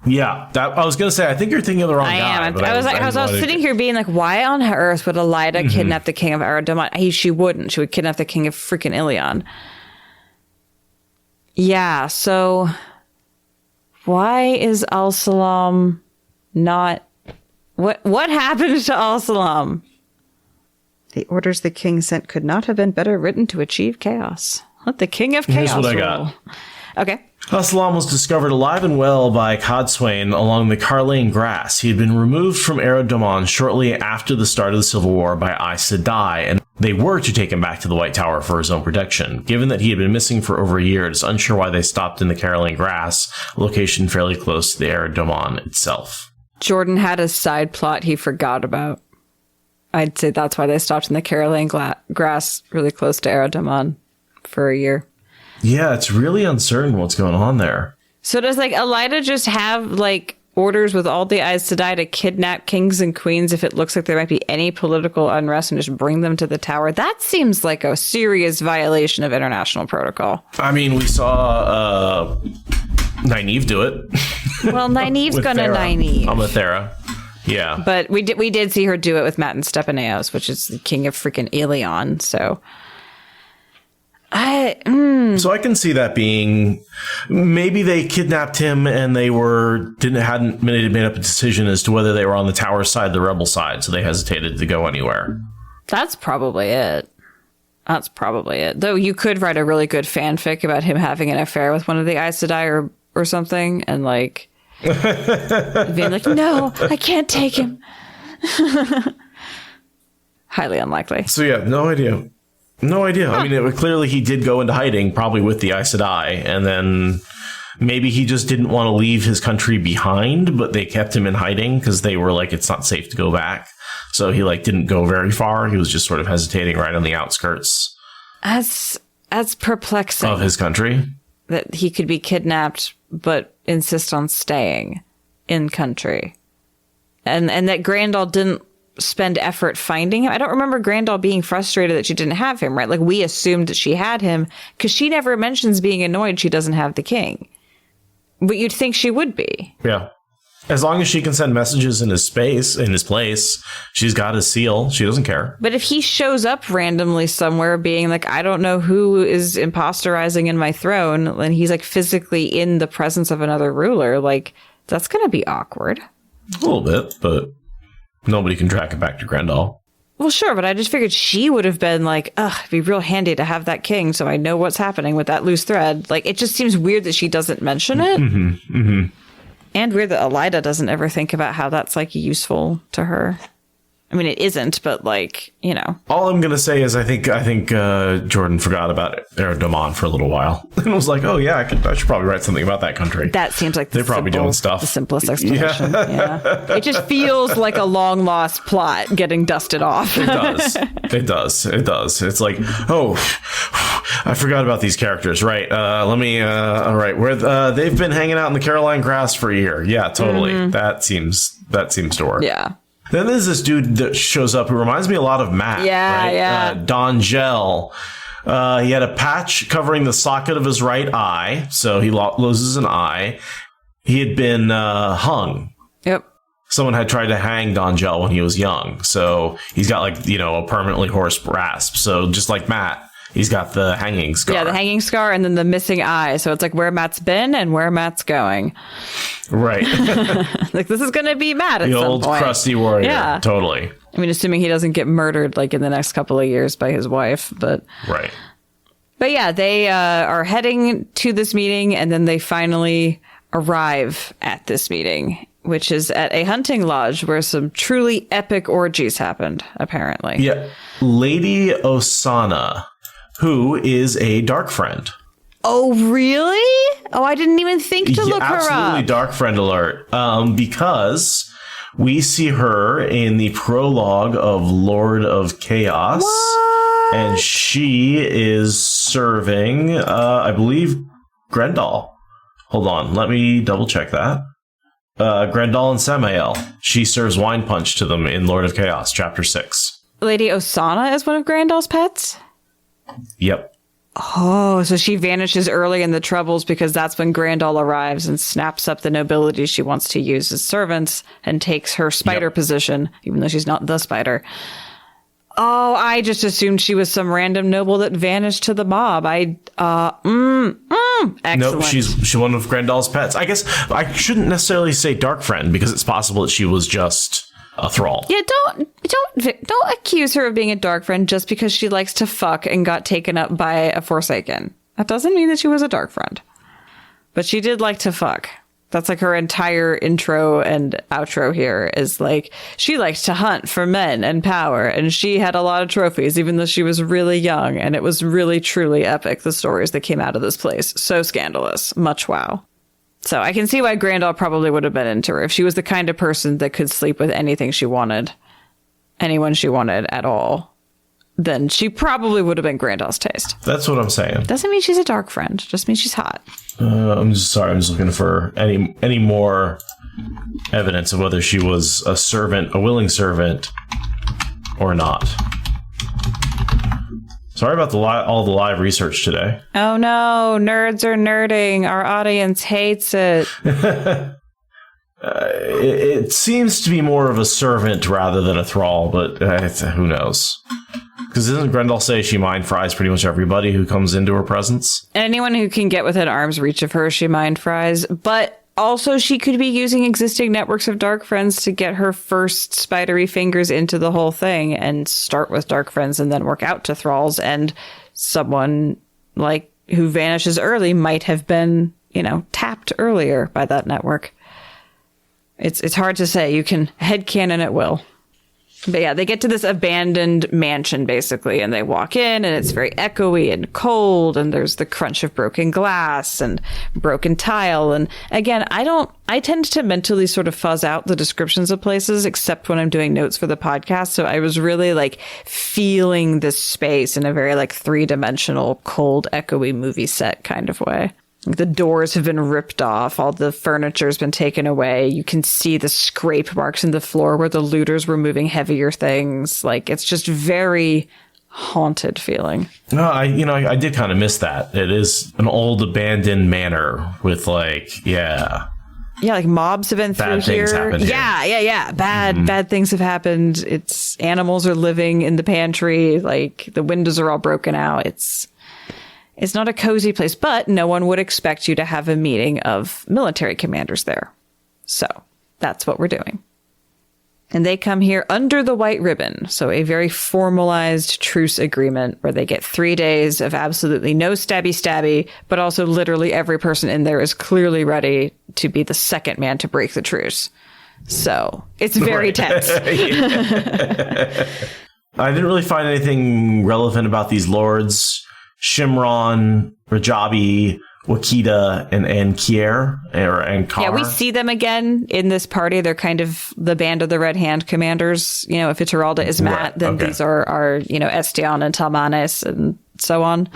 Yeah, I was going to say, I think you're thinking of the wrong guy. I was sitting here being like, why on earth would Elida kidnap the king of Aradia? She wouldn't. She would kidnap the king of freaking Ilion. Yeah, so why is Al-Salam not... What happened to Al-Salam? The orders the king sent could not have been better written to achieve chaos. Let the king of chaos Here's what I rule. got. Okay. Al-Salam was discovered alive and well by Codswain along the Carling Grass. He had been removed from Aradia shortly after the start of the Civil War by Aes Sedai, and they were to take him back to the White Tower for his own protection. Given that he had been missing for over a year, it is unsure why they stopped in the Carling Grass, a location fairly close to the Aradia itself. Jordan had a side plot he forgot about. I'd say that's why they stopped in the Carling Grass really close to Aradia for a year. Yeah, it's really uncertain what's going on there. So does Elida just have orders with all the Aes Sedai to kidnap kings and queens if it looks like there might be any political unrest and just bring them to the tower? That seems like a serious violation of international protocol. I mean, we saw Nynaeve do it. Well, Nynaeve's gonna Nynaeve. Amathera. Yeah. But we did see her do it with Matt and Stepaneos, which is the king of freaking Ilion, so... So I can see that being, maybe they kidnapped him and they hadn't made up a decision as to whether they were on the tower side, the rebel side, so they hesitated to go anywhere. That's probably it. Though you could write a really good fanfic about him having an affair with one of the Aes Sedai or something, and being like, no, I can't take him. Highly unlikely. So yeah, no idea. Huh. I mean, clearly he did go into hiding, probably with the Aes Sedai, and then maybe he just didn't want to leave his country behind, but they kept him in hiding because they were like, it's not safe to go back. So he didn't go very far. He was just sort of hesitating right on the outskirts. That's perplexing. Of his country. That he could be kidnapped, but insist on staying in country. And that Grandal didn't spend effort finding him. I don't remember Grandal being frustrated that she didn't have him, right? Like, we assumed that she had him because she never mentions being annoyed she doesn't have the king. But you'd think she would be. Yeah. As long as she can send messages in his place, she's got his seal. She doesn't care. But if he shows up randomly somewhere being like, I don't know who is imposterizing in my throne, and he's like physically in the presence of another ruler, like, that's going to be awkward. A little bit, but nobody can track it back to Grendel. Well, sure, but I just figured she would have been like, ugh, it'd be real handy to have that king so I know what's happening with that loose thread. Like, it just seems weird that she doesn't mention it. Mm-hmm, mm-hmm. And weird that Elida doesn't ever think about how that's, like, useful to her. I mean, it isn't, but, like, you know. All I'm going to say is I think Jordan forgot about Eredamon for a little while. And was like, oh, yeah, I should probably write something about that country. That seems like they're probably doing stuff. The simplest explanation. Yeah. It just feels like a long-lost plot getting dusted off. It does. It does. It does. It's like, oh, I forgot about these characters. Right. All right. Where they've been hanging out in the Caroline grass for a year. Yeah, totally. Mm-hmm. That seems to work. Yeah. Then there's this dude that shows up who reminds me a lot of Matt. Yeah, right? yeah. Don Gel. He had a patch covering the socket of his right eye, so he loses an eye. He had been hung. Yep. Someone had tried to hang Don Gel when he was young, so he's got a permanently hoarse rasp. So just like Matt, he's got the hanging scar. Yeah, the hanging scar and then the missing eye. So it's like where Matt's been and where Matt's going. Right. Like, this is going to be Matt at the some old point. crusty warrior. Yeah. Totally. I mean, assuming he doesn't get murdered, like, in the next couple of years by his wife. But right. But yeah, they are heading to this meeting, and then they finally arrive at this meeting, which is at a hunting lodge where some truly epic orgies happened, apparently. Yeah. Lady Osana, who is a dark friend. Oh, really? Oh, I didn't even think to look her up. Absolutely, dark friend alert. Because we see her in the prologue of Lord of Chaos. What? And she is serving, I believe, Grendel. Hold on, let me double check that. Grendel and Samael. She serves wine punch to them in Lord of Chaos, Chapter 6. Lady Osana is one of Grendel's pets? Yep. Oh, so she vanishes early in the Troubles because that's when Grendel arrives and snaps up the nobility she wants to use as servants and takes her spider position, even though she's not the spider. Oh, I just assumed she was some random noble that vanished to the mob. Excellent. Nope, she's one of Grendel's pets. I guess I shouldn't necessarily say dark friend because it's possible that she was just a thrall. Yeah, don't accuse her of being a dark friend just because she likes to fuck and got taken up by a Forsaken. That doesn't mean that she was a dark friend. But she did like to fuck. That's like her entire intro and outro here is like, she liked to hunt for men and power, and she had a lot of trophies, even though she was really young, and it was really, truly epic, the stories that came out of this place. So scandalous. Much wow. So I can see why Grendel probably would have been into her if she was the kind of person that could sleep with anything she wanted, anyone she wanted at all. Then she probably would have been Grendel's taste. That's what I'm saying. Doesn't mean she's a dark friend. Just means she's hot. I'm just looking for any more evidence of whether she was a servant, a willing servant, or not. Sorry about all the live research today. Oh no, nerds are nerding. Our audience hates it. It seems to be more of a servant rather than a thrall, but who knows? Because doesn't Grendel say she mind fries pretty much everybody who comes into her presence? Anyone who can get within arm's reach of her, she mind fries. But also, she could be using existing networks of dark friends to get her first spidery fingers into the whole thing and start with dark friends and then work out to thralls. And someone like who vanishes early might have been, tapped earlier by that network. It's hard to say. You can headcanon at will. But yeah, they get to this abandoned mansion, basically, and they walk in, and it's very echoey and cold, and there's the crunch of broken glass and broken tile. And again, I tend to mentally sort of fuzz out the descriptions of places, except when I'm doing notes for the podcast. So I was really feeling this space in a very 3-dimensional, cold, echoey movie set kind of way. The doors have been ripped off. All the furniture's been taken away. You can see the scrape marks in the floor where the looters were moving heavier things. Like, it's just very haunted feeling. No, I did kind of miss that. It is an old abandoned manor with Yeah, like mobs have been through here. Yeah. Bad things have happened. Animals are living in the pantry. Like, the windows are all broken out. It's not a cozy place, but no one would expect you to have a meeting of military commanders there. So that's what we're doing. And they come here under the white ribbon. So a very formalized truce agreement where they get 3 days of absolutely no stabby, but also literally every person in there is clearly ready to be the second man to break the truce. So it's very tense. I didn't really find anything relevant about these lords. Shimron, Rajabi, Wakita, and Kier, and Kar. Yeah, we see them again in this party. They're kind of the Band of the Red Hand commanders. You know, if Ituralde is Matt, then these are Estion and Talmanes and so on.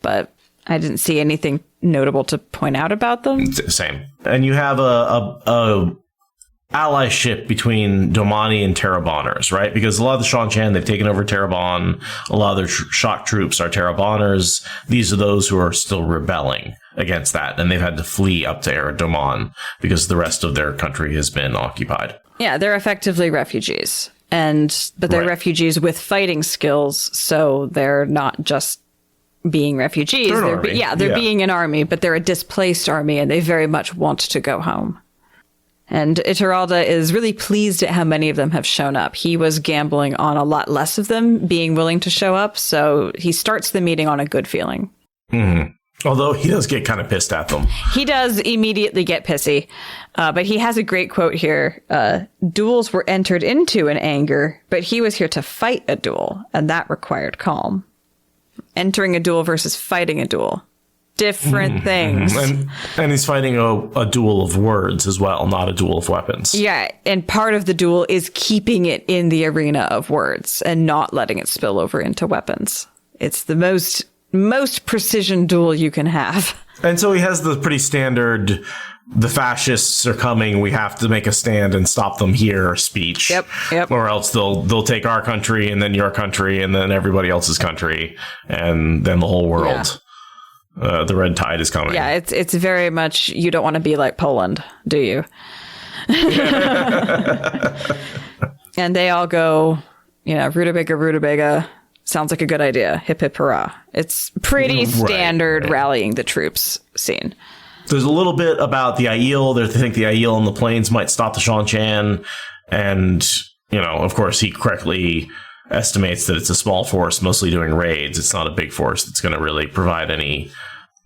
But I didn't see anything notable to point out about them. Same. And you have a allyship between Domani and Terrabonners, right? Because a lot of the Shan-Chan, they've taken over Terrabon. A lot of their shock troops are Terrabonners. These are those who are still rebelling against that, and they've had to flee up to Aradomon because the rest of their country has been occupied. Yeah, they're effectively refugees, but they're refugees with fighting skills, so they're not just being refugees. They're being an army, but they're a displaced army, and they very much want to go home. And Ituralde is really pleased at how many of them have shown up. He was gambling on a lot less of them being willing to show up, so he starts the meeting on a good feeling. Mm-hmm. Although he does get kind of pissed at them. He does immediately get pissy, but he has a great quote here. Duels were entered into in anger, but he was here to fight a duel, and that required calm. Entering a duel versus fighting a duel. Different things. And he's fighting a duel of words as well, not a duel of weapons. Yeah, and part of the duel is keeping it in the arena of words and not letting it spill over into weapons. It's the most precision duel you can have. And so he has the pretty standard, the fascists are coming, we have to make a stand and stop them here speech. Yep. Or else they'll take our country and then your country and then everybody else's country and then the whole world. Yeah. The red tide is coming. Yeah, it's very much, you don't want to be like Poland, do you? And they all go, rutabaga, sounds like a good idea. Hip hip hurrah. It's pretty standard rallying the troops scene. There's a little bit about the Aiel. They think the Aiel on the plains might stop the Shan-Chan. And, of course, he correctly estimates that it's a small force mostly doing raids. It's not a big force that's going to really provide any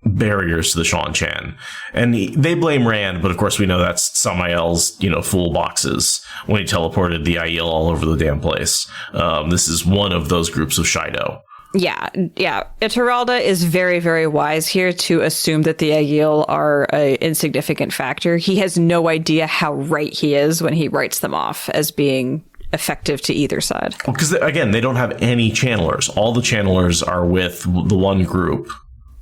barriers to the Shan-Chan. And they blame Rand, but of course we know that's Samael's, fool boxes when he teleported the Aiel all over the damn place. This is one of those groups of Shido. Yeah. Ituralde is very, very wise here to assume that the Aiel are an insignificant factor. He has no idea how right he is when he writes them off as being effective to either side. Because, again, they don't have any channelers. All the channelers are with the one group.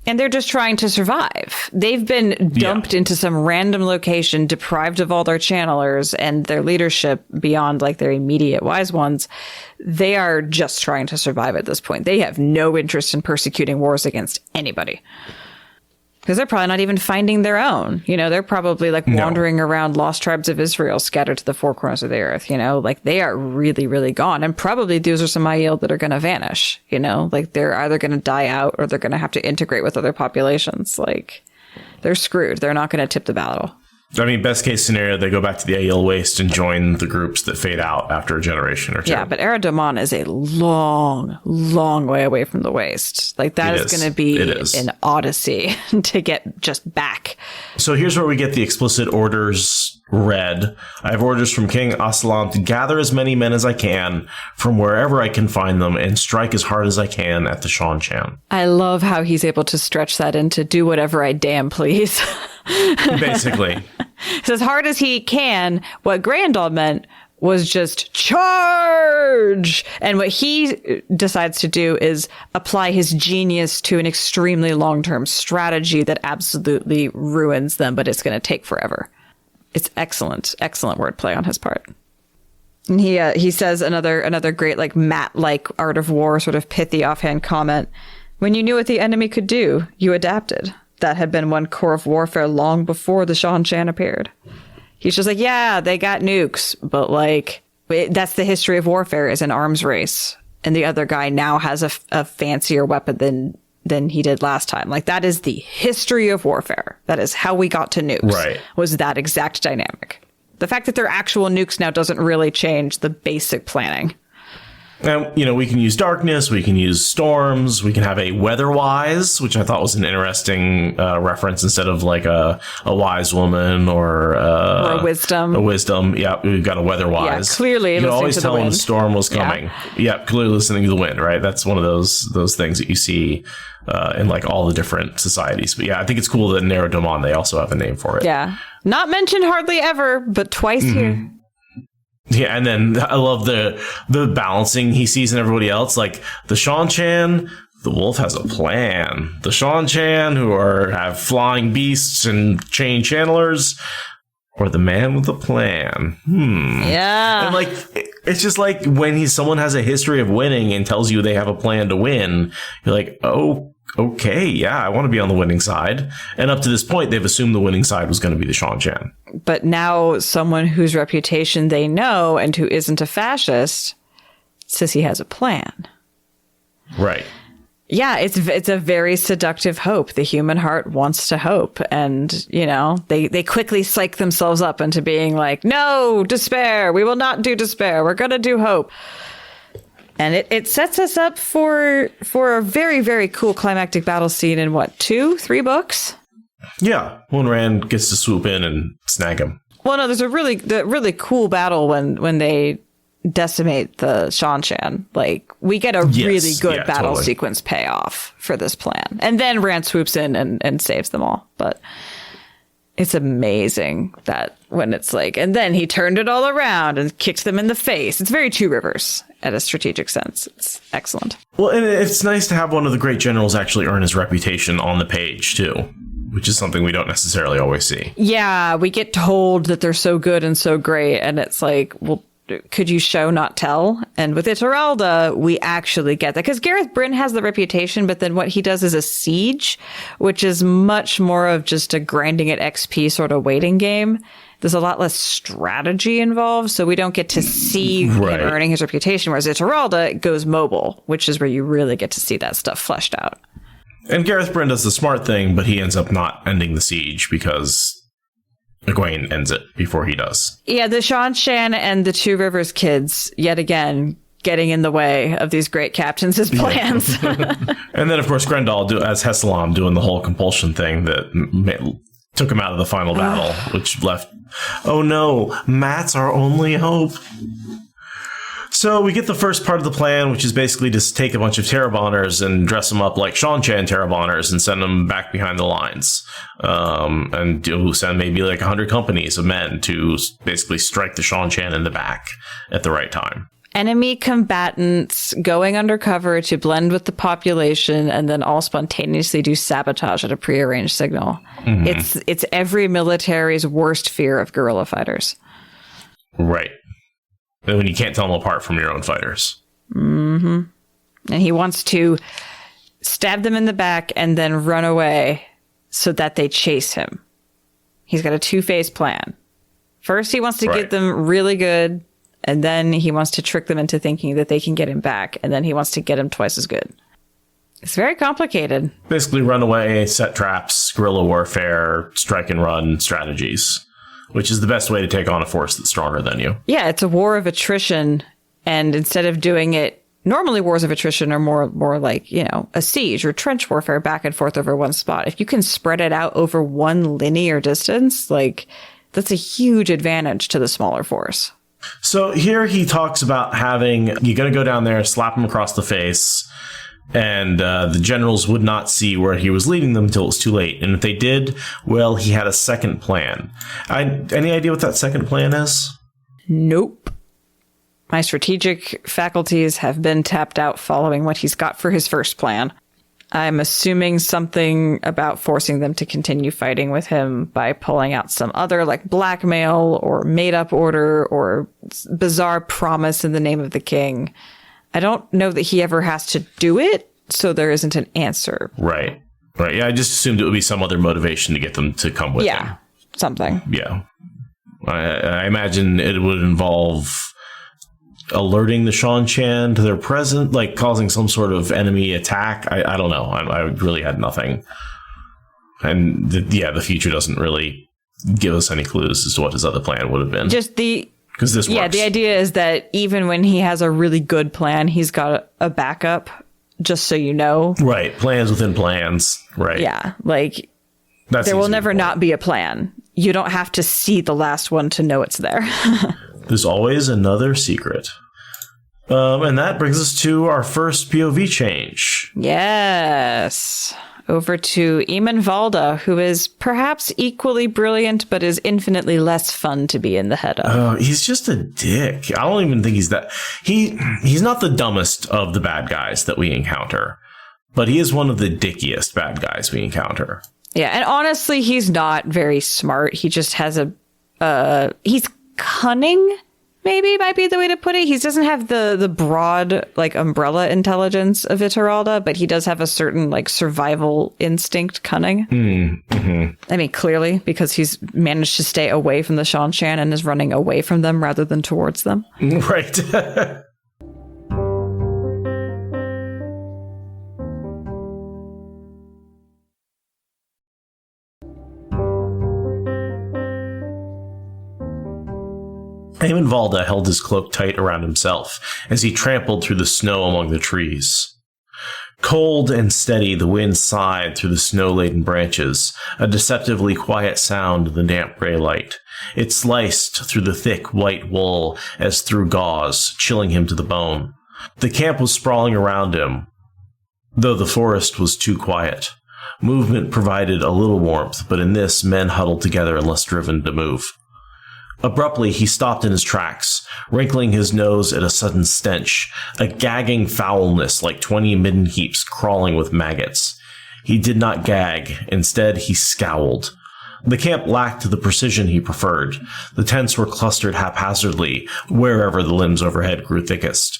And they're just trying to survive. They've been dumped into some random location, deprived of all their channelers and their leadership beyond their immediate wise ones. They are just trying to survive at this point. They have no interest in persecuting wars against anybody. Because they're probably not even finding their own. They're probably wandering around lost tribes of Israel scattered to the four corners of the earth. They are really, really gone. And probably those are some Aiel that are going to vanish. They're either going to die out or they're going to have to integrate with other populations. They're screwed. They're not going to tip the battle. I mean, best case scenario, they go back to the Aiel Waste and join the groups that fade out after a generation or two. Yeah, but Aradomon is a long, long way away from the Waste. That is going to be an odyssey to get just back. So here's where we get the explicit orders read. I have orders from King Assalam to gather as many men as I can from wherever I can find them and strike as hard as I can at the Shan-Chan. I love how he's able to stretch that into do whatever I damn please. Basically. So as hard as he can, what Grandal meant was just charge. And what he decides to do is apply his genius to an extremely long-term strategy that absolutely ruins them, but it's going to take forever. It's excellent wordplay on his part. And he says another great, like, Matt-like Art of War sort of pithy offhand comment. When you knew what the enemy could do, you adapted. That had been one core of warfare long before the Shan appeared. He's just like, yeah, they got nukes, but like, that's the history of warfare, is an arms race. And the other guy now has a fancier weapon than he did last time. Like, that is the history of warfare. That is how we got to nukes. Right. Was that exact dynamic. The fact that they're actual nukes now doesn't really change the basic planning. And, we can use darkness, we can use storms, we can have a weather-wise, which I thought was an interesting reference, instead of like a wise woman or a wisdom. A wisdom, yeah, we've got a weather-wise. Yeah, clearly you can always tell when a storm was coming. Yeah, clearly listening to the wind, right? That's one of those things that you see in like all the different societies. But yeah, I think it's cool that in Nerodomon they also have a name for it. Yeah, not mentioned hardly ever, but twice here. Yeah, and then I love the balancing he sees in everybody else. Like the Shan, the wolf has a plan. The Shan who have flying beasts and chain channelers, or the man with a plan. Yeah. And like, it's just like when someone has a history of winning and tells you they have a plan to win, you're like, oh, okay, yeah, I want to be on the winning side. And up to this point, they've assumed the winning side was going to be the Shan. But now someone whose reputation they know and who isn't a fascist says he has a plan. Right. Yeah, it's a very seductive hope. The human heart wants to hope. And, they quickly psych themselves up into being like, no, despair. We will not do despair. We're going to do hope. And it sets us up for a very, very cool climactic battle scene in 2-3 books? Yeah, when Rand gets to swoop in and snag him. Well, no, there's a really cool battle when they decimate the Shan. Like, we get a really good battle sequence payoff for this plan. And then Rand swoops in and saves them all. But it's amazing that when it's like, and then he turned it all around and kicked them in the face. It's very Two Rivers at a strategic sense. It's excellent. Well, and it's nice to have one of the great generals actually earn his reputation on the page, too, which is something we don't necessarily always see. Yeah, we get told that they're so good and so great, and it's like, well, could you show, not tell? And with Ituralde, we actually get that. Because Gareth Bryn has the reputation, but then what he does is a siege, which is much more of just a grinding at XP sort of waiting game. There's a lot less strategy involved, so we don't get to see him earning his reputation, whereas Ituralde goes mobile, which is where you really get to see that stuff fleshed out. And Gareth Bryn does the smart thing, but he ends up not ending the siege because Egwene ends it before he does. Yeah, the Shan and the Two Rivers kids, yet again, getting in the way of these great captains' plans. Yeah. And then, of course, Grendel as Hessalam doing the whole compulsion thing that took him out of the final battle, which left, oh no, Matt's our only hope. So we get the first part of the plan, which is basically just take a bunch of Terabonners and dress them up like Shan Terabonners and send them back behind the lines. And send maybe like 100 companies of men to basically strike the Shan in the back at the right time. Enemy combatants going undercover to blend with the population and then all spontaneously do sabotage at a prearranged signal. Mm-hmm. It's every military's worst fear of guerrilla fighters. Right. When you can't tell them apart from your own fighters. Mm-hmm. And he wants to stab them in the back and then run away so that they chase him. He's got a two-phase plan. First, he wants to get them really good, and then he wants to trick them into thinking that they can get him back, and then he wants to get him twice as good. It's very complicated. Basically, run away, set traps, guerrilla warfare, strike and run strategies, which is the best way to take on a force that's stronger than you. Yeah, it's a war of attrition, and instead of doing it, normally wars of attrition are more like, a siege or trench warfare back and forth over one spot. If you can spread it out over one linear distance, that's a huge advantage to the smaller force. So here he talks about you got to go down there, slap him across the face, and the generals would not see where he was leading them until it was too late. And if they did, well, he had a second plan. Any idea what that second plan is? Nope. My strategic faculties have been tapped out following what he's got for his first plan. I'm assuming something about forcing them to continue fighting with him by pulling out some other like blackmail or made up order or bizarre promise in the name of the king. I don't know that he ever has to do it, so there isn't an answer. Right. Yeah, I just assumed it would be some other motivation to get them to come with him. Yeah, something. Yeah. I imagine it would involve alerting the Shan-Chan to their presence, like causing some sort of enemy attack. I don't know. I really had nothing. And the future doesn't really give us any clues as to what his other plan would have been. Just because this works. Yeah, the idea is that even when he has a really good plan, he's got a backup, just so you know. Right. Plans within plans. Right. Yeah. Like, there will never not be a plan. You don't have to see the last one to know it's there. There's always another secret. And that brings us to our first POV change. Yes. Over to Eamon Valda, who is perhaps equally brilliant, but is infinitely less fun to be in the head of. He's just a dick. I don't even think he's that. He's not the dumbest of the bad guys that we encounter, but he is one of the dickiest bad guys we encounter. Yeah, and honestly, he's not very smart. He just has he's cunning, maybe might be the way to put it. He doesn't have the broad, like, umbrella intelligence of Ituralde, but he does have a certain, like, survival instinct cunning. I mean, clearly, because he's managed to stay away from the Shan-Chan and is running away from them rather than towards them. Right. Eamon Valda held his cloak tight around himself as he trampled through the snow among the trees. Cold and steady, the wind sighed through the snow-laden branches, a deceptively quiet sound in the damp gray light. It sliced through the thick white wool as through gauze, chilling him to the bone. The camp was sprawling around him, though the forest was too quiet. Movement provided a little warmth, but in this, men huddled together unless driven to move. Abruptly, he stopped in his tracks, wrinkling his nose at a sudden stench, a gagging foulness like 20 midden heaps crawling with maggots. He did not gag. Instead, he scowled. The camp lacked the precision he preferred. The tents were clustered haphazardly, wherever the limbs overhead grew thickest.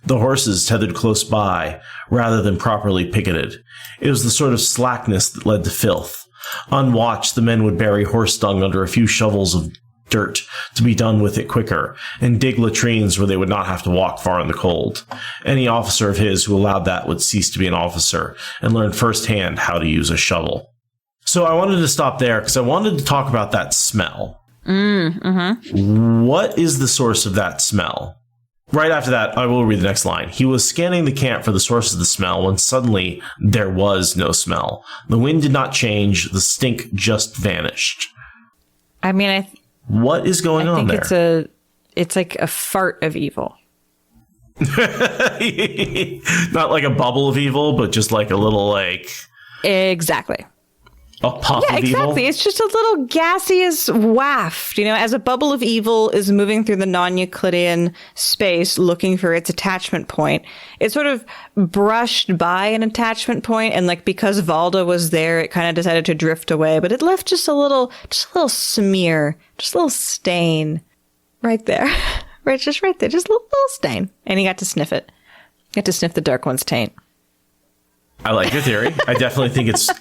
The horses tethered close by, rather than properly picketed. It was the sort of slackness that led to filth. Unwatched, the men would bury horse dung under a few shovels of dirt to be done with it quicker, and dig latrines where they would not have to walk far in the cold. Any officer of his who allowed that would cease to be an officer and learn firsthand how to use a shovel. So I wanted to stop there because I wanted to talk about that smell. What is the source of that smell? Right after that, I will read the next line. He was scanning the camp for the source of the smell when suddenly there was no smell. The wind did not change. The stink just vanished. I mean, what is going on there? I think it's like a fart of evil. Not like a bubble of evil, but just like a little, like... Exactly. A puff of evil? Yeah, exactly. It's just a little gaseous waft. You know, as a bubble of evil is moving through the non-Euclidean space looking for its attachment point, it sort of brushed by an attachment point, and like because Valda was there, it kind of decided to drift away, but it left just a little smear, just a little stain right there. Just right there. Just a little stain. And he got to sniff it. Got to sniff the Dark One's taint. I like your theory. I definitely think it's a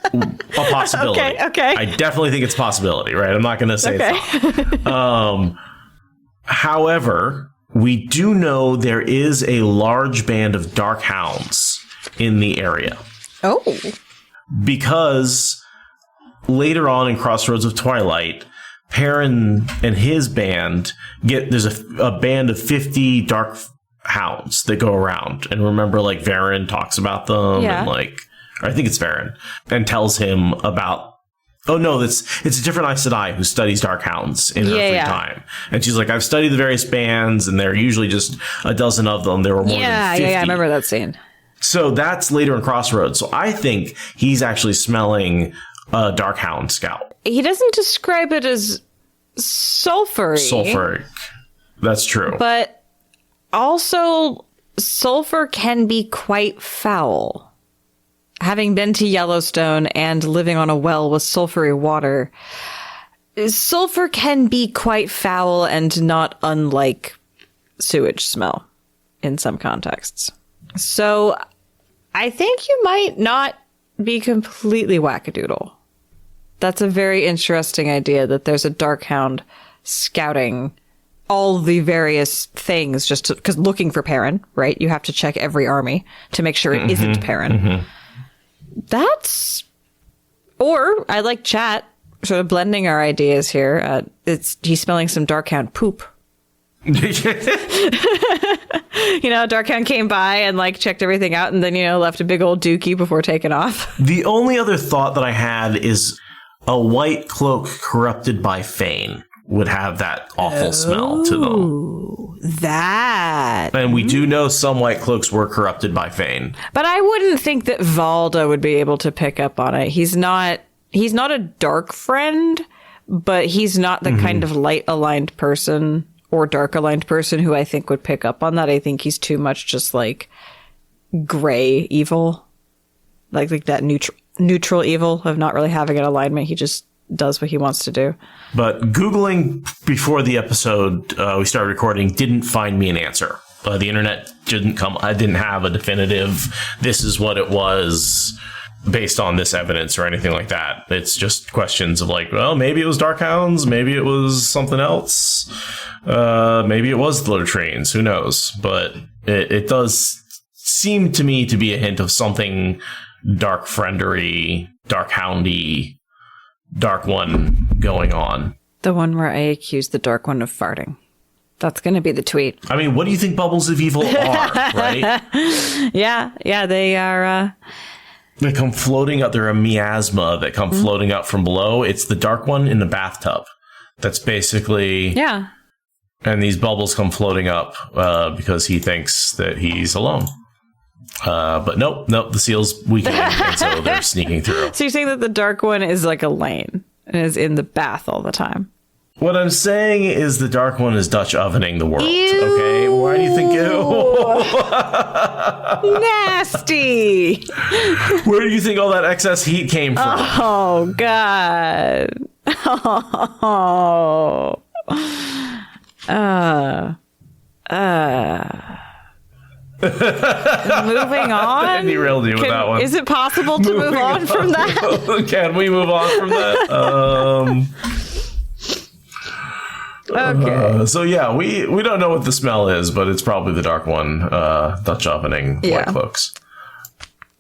possibility. Okay. I definitely think it's a possibility, right? I'm not going to say it's not. However, we do know there is a large band of dark hounds in the area. Oh. Because later on in Crossroads of Twilight, Perrin and his band there's a band of 50 dark hounds that go around, and remember, like, Varen talks about them, and like, or I think it's Varen, and tells him about, oh no, it's a different Aes Sedai who studies dark hounds in her free time, and she's like, I've studied the various bands, and there are usually just a dozen of them. There were more than 50. Yeah, I remember that scene. So that's later in Crossroads. So I think he's actually smelling a dark hound scout. He doesn't describe it as sulfury. Sulfuric. That's true. But Also, sulfur can be quite foul. Having been to Yellowstone and living on a well with sulfury water, sulfur can be quite foul and not unlike sewage smell in some contexts. So I think you might not be completely wackadoodle. That's a very interesting idea that there's a dark hound scouting all the various things just because looking for Perrin, right? You have to check every army to make sure it isn't Perrin. That's, or I like chat sort of blending our ideas here. He's smelling some Darkhound poop. Darkhound came by and like checked everything out and then, left a big old dookie before taking off. The only other thought that I had is a white cloak corrupted by Fane would have that awful smell to them. That. And we do know some white cloaks were corrupted by Fane. But I wouldn't think that Valda would be able to pick up on it. He's not a dark friend, but he's not the kind of light aligned person or dark aligned person who I think would pick up on that. I think he's too much just like gray evil. Like that neutral evil of not really having an alignment. He just does what he wants to do. But Googling before the episode we started recording didn't find me an answer. The internet didn't come. I didn't have a definitive, this is what it was based on this evidence or anything like that. It's just questions of like, well, maybe it was Darkhounds, maybe it was something else, maybe it was the latrines, who knows? But it does seem to me to be a hint of something dark friendery, dark houndy, dark one going on. The one where I accused the dark one of farting. That's going to be the tweet. I mean, what do you think bubbles of evil are, right? Yeah, they are. They come floating up. They're a miasma that come floating up from below. It's the dark one in the bathtub. That's basically... Yeah. And these bubbles come floating up because he thinks that he's alone. But nope, the seal's weakening, and so they're sneaking through. So you're saying that the dark one is like Elaine and is in the bath all the time? What I'm saying is the dark one is Dutch ovening the world. Ew. Okay, why do you think? Nasty. Where do you think all that excess heat came from? Oh God. Oh. Moving on. Derailed you with that one. Is it possible to move on from that? Can we move on from that? Okay. So yeah, we don't know what the smell is, but it's probably the dark one, Dutch ovening white cloaks.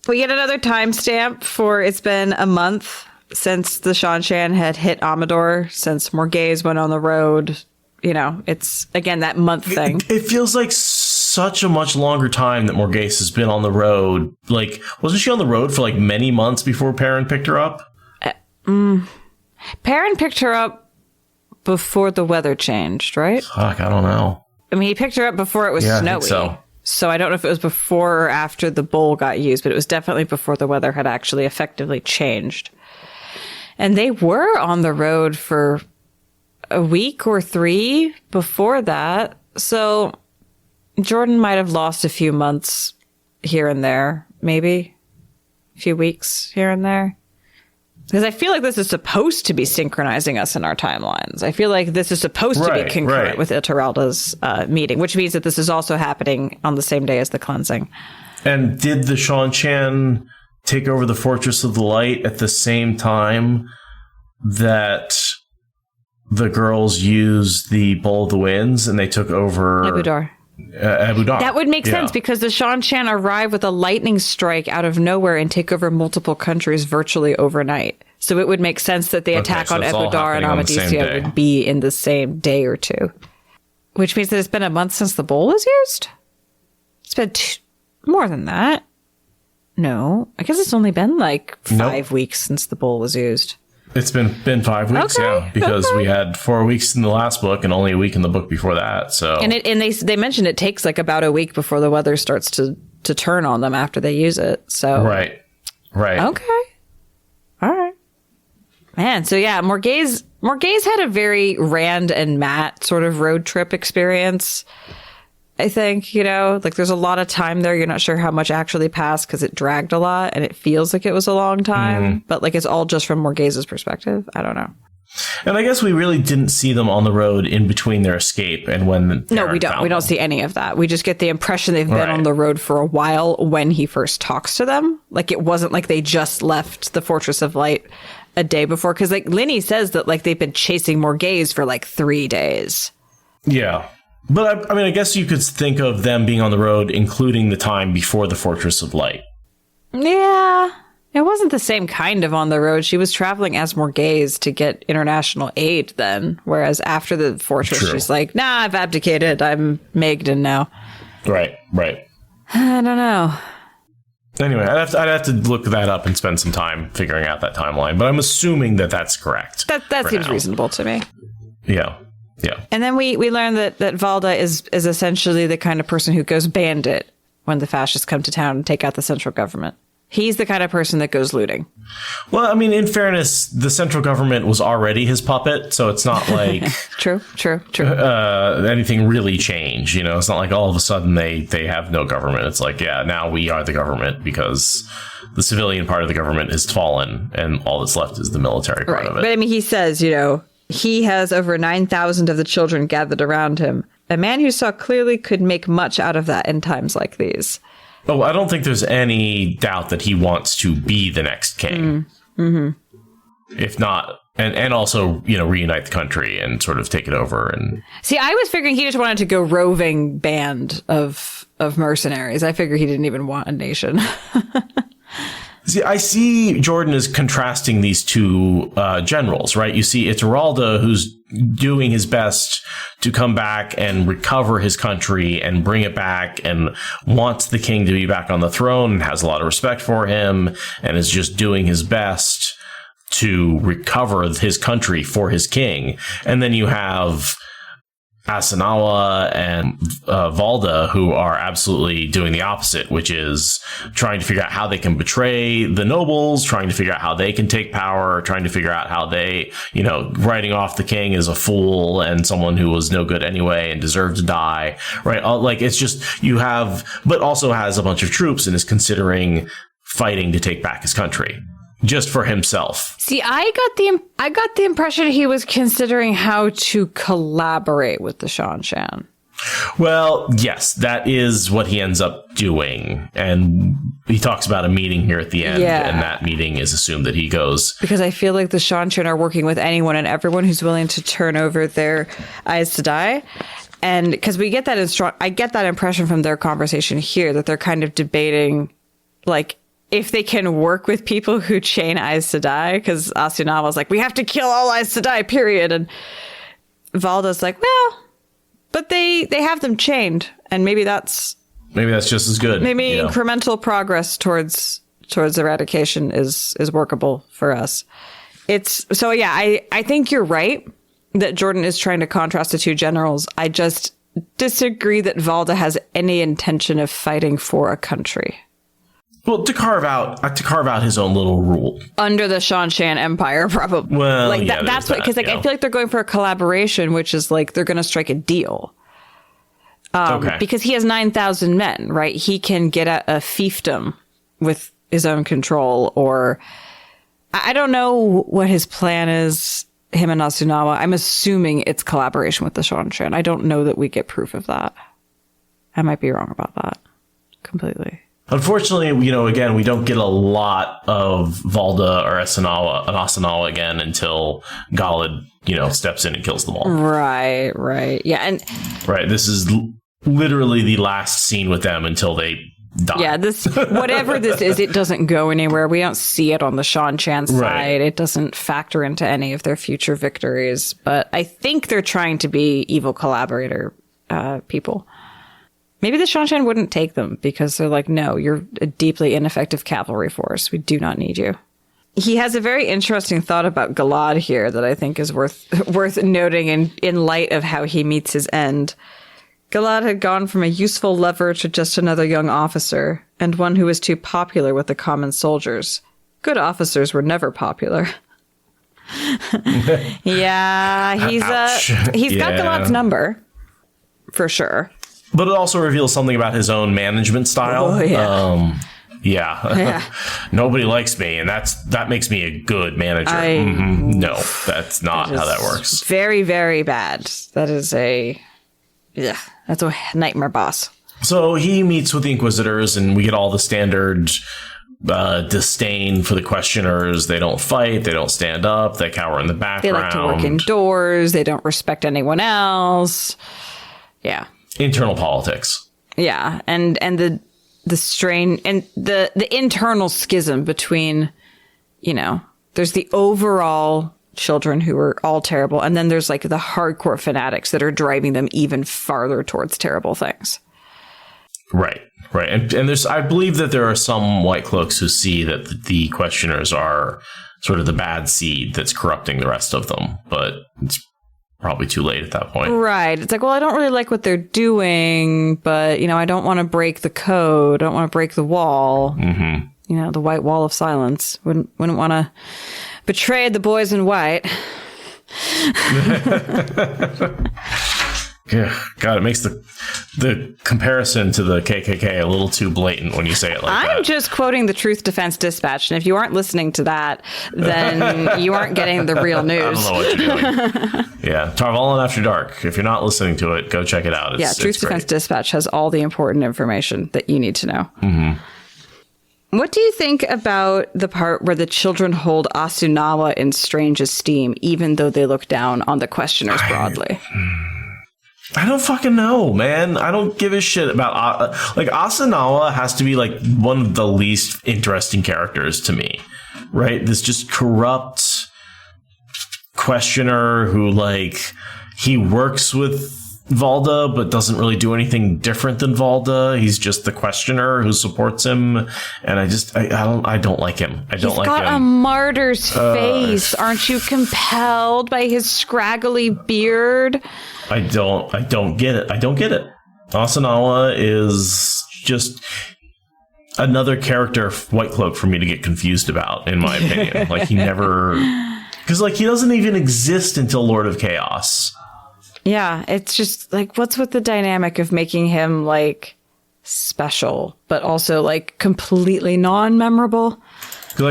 We get another timestamp for it's been a month since the Shanshan had hit Amador, since Morghese went on the road. It's again that month thing. It feels like such a much longer time that Morghese has been on the road. Like, wasn't she on the road for like many months before Perrin picked her up? Perrin picked her up before the weather changed, right? Fuck, I don't know. I mean, he picked her up before it was snowy. I think so I don't know if it was before or after the bowl got used, but it was definitely before the weather had actually effectively changed. And they were on the road for a week or 3 before that. So Jordan might have lost a few months here and there, maybe a few weeks here and there. Because I feel like this is supposed to be synchronizing us in our timelines. I feel like this is supposed to be concurrent with Ituralde's meeting, which means that this is also happening on the same day as the cleansing. And did the Shanshan take over the Fortress of the Light at the same time that the girls used the Bowl of the Winds and they took over Abu Dar? That would make sense because the Shanshan arrive with a lightning strike out of nowhere and take over multiple countries virtually overnight. So it would make sense that the attack on Abu Dar and Amadisia would be in the same day or two. Which means that it's been a month since the bowl was used? It's been more than that. No, I guess it's only been like 5 weeks since the bowl was used. It's been 5 weeks, because we had 4 weeks in the last book and only a week in the book before that. So and they mentioned it takes like about a week before the weather starts to turn on them after they use it. So right. Okay, all right, man. So yeah, Morghese had a very Rand and Matt sort of road trip experience. I think, you know, like there's a lot of time there. You're not sure how much actually passed because it dragged a lot and it feels like it was a long time. But like it's all just from Morghese's perspective. I don't know. And I guess we really didn't see them on the road in between their escape and when. No, we don't. We don't see any of that. We just get the impression they've been on the road for a while when he first talks to them. Like it wasn't like they just left the Fortress of Light a day before. Because like Linny says that like they've been chasing Morghese for like 3 days. Yeah. But I mean, I guess you could think of them being on the road, including the time before the Fortress of Light. Yeah, it wasn't the same kind of on the road. She was traveling as Morghese to get international aid then, whereas after the fortress, she's like, nah, I've abdicated. I'm Magdan now. Right. I don't know. Anyway, I'd have to look that up and spend some time figuring out that timeline, but I'm assuming that that's correct. That seems reasonable to me. Yeah. And then we learn that Valda is essentially the kind of person who goes bandit when the fascists come to town and take out the central government. He's the kind of person that goes looting. Well, I mean, in fairness, the central government was already his puppet, so it's not like True. Anything really changed. You know, it's not like all of a sudden they have no government. It's like, yeah, now we are the government because the civilian part of the government has fallen, and all that's left is the military part of it. But I mean, he says, you know, he has over 9,000 of the children gathered around him. A man who saw clearly could make much out of that in times like these. Oh, I don't think there's any doubt that he wants to be the next king. If not, and also, you know, reunite the country and sort of take it over. And see, I was figuring he just wanted to go roving band of mercenaries. I figured he didn't even want a nation. See, I see Jordan as contrasting these two generals, right? You see Ituralde, who's doing his best to come back and recover his country and bring it back and wants the king to be back on the throne and has a lot of respect for him and is just doing his best to recover his country for his king. And then you have Asanawa and Valda, who are absolutely doing the opposite, which is trying to figure out how they can betray the nobles, trying to figure out how they can take power, trying to figure out how they, you know, writing off the king as a fool and someone who was no good anyway and deserved to die, right? Like, it's just, you have, but also has a bunch of troops and is considering fighting to take back his country. Just for himself. See, I got the impression he was considering how to collaborate with the Shanshan. Well, yes, that is what he ends up doing. And he talks about a meeting here at the end, and that meeting is assumed that he goes. Because I feel like the Shanshan are working with anyone and everyone who's willing to turn over their Aes Sedai. And because we get that I get that impression from their conversation here that they're kind of debating, like, if they can work with people who chain Aes Sedai, because Asunawa's like, we have to kill all Aes Sedai, period. And Valda's like, well, but they have them chained, and maybe that's just as good. Maybe incremental progress towards eradication is workable for us. I think you're right that Jordan is trying to contrast the two generals. I just disagree that Valda has any intention of fighting for a country. Well, to carve out his own little rule under the Shanshan Empire, probably. Well, like that's what, because like I feel like they're going for a collaboration, which is like they're going to strike a deal. Because he has 9,000 men, right? He can get a fiefdom with his own control, or I don't know what his plan is. Him and Asunawa. I'm assuming it's collaboration with the Shanshan. I don't know that we get proof of that. I might be wrong about that completely. Unfortunately, again, we don't get a lot of Valda or Asanawa again until Galad, steps in and kills them all. Right. Yeah. Right. This is literally the last scene with them until they die. Yeah. Whatever this is, it doesn't go anywhere. We don't see it on the Shanshan side. Right. It doesn't factor into any of their future victories. But I think they're trying to be evil collaborator people. Maybe the Shanshan wouldn't take them because they're like, no, you're a deeply ineffective cavalry force. We do not need you. He has a very interesting thought about Galad here that I think is worth noting in light of how he meets his end. Galad had gone from a useful lover to just another young officer, and one who was too popular with the common soldiers. Good officers were never popular. Yeah, he's got Galad's number, for sure. But it also reveals something about his own management style. Oh, yeah. Yeah. Nobody likes me, and that makes me a good manager. No, that's not how that works. Very, very bad. That's a nightmare boss. So he meets with the Inquisitors, and we get all the standard disdain for the questioners. They don't fight. They don't stand up. They cower in the background. They like to work indoors. They don't respect anyone else. Yeah. Internal politics. Yeah. And the strain and the internal schism between, there's the overall children who are all terrible. And then there's like the hardcore fanatics that are driving them even farther towards terrible things. Right. And there's, I believe that there are some White Cloaks who see that the questioners are sort of the bad seed that's corrupting the rest of them, but it's probably too late at that point. Right. It's like, well, I don't really like what they're doing, but, I don't want to break the code. I don't want to break the wall. Mm-hmm. The white wall of silence. Wouldn't want to betray the boys in white. Yeah, God, it makes the comparison to the KKK a little too blatant when you say it like that. I'm just quoting the Truth Defense Dispatch, and if you aren't listening to that, then you aren't getting the real news. I don't know what you're doing. Yeah, Tarvalin After Dark. If you're not listening to it, go check it out. Truth Defense Dispatch has all the important information that you need to know. Mm-hmm. What do you think about the part where the children hold Asunawa in strange esteem, even though they look down on the questioners broadly? I don't fucking know, man. I don't give a shit about Asunawa has to be like one of the least interesting characters to me, right? This just corrupt questioner who he works with Valda but doesn't really do anything different than Valda. He's just the questioner who supports him, and I don't like him. He's got a martyr's face. Aren't you compelled by his scraggly beard? I don't get it. Asunawa is just another character White Cloak for me to get confused about, in my opinion. Because he doesn't even exist until Lord of Chaos. Yeah, it's just what's with the dynamic of making him special, but also completely non-memorable?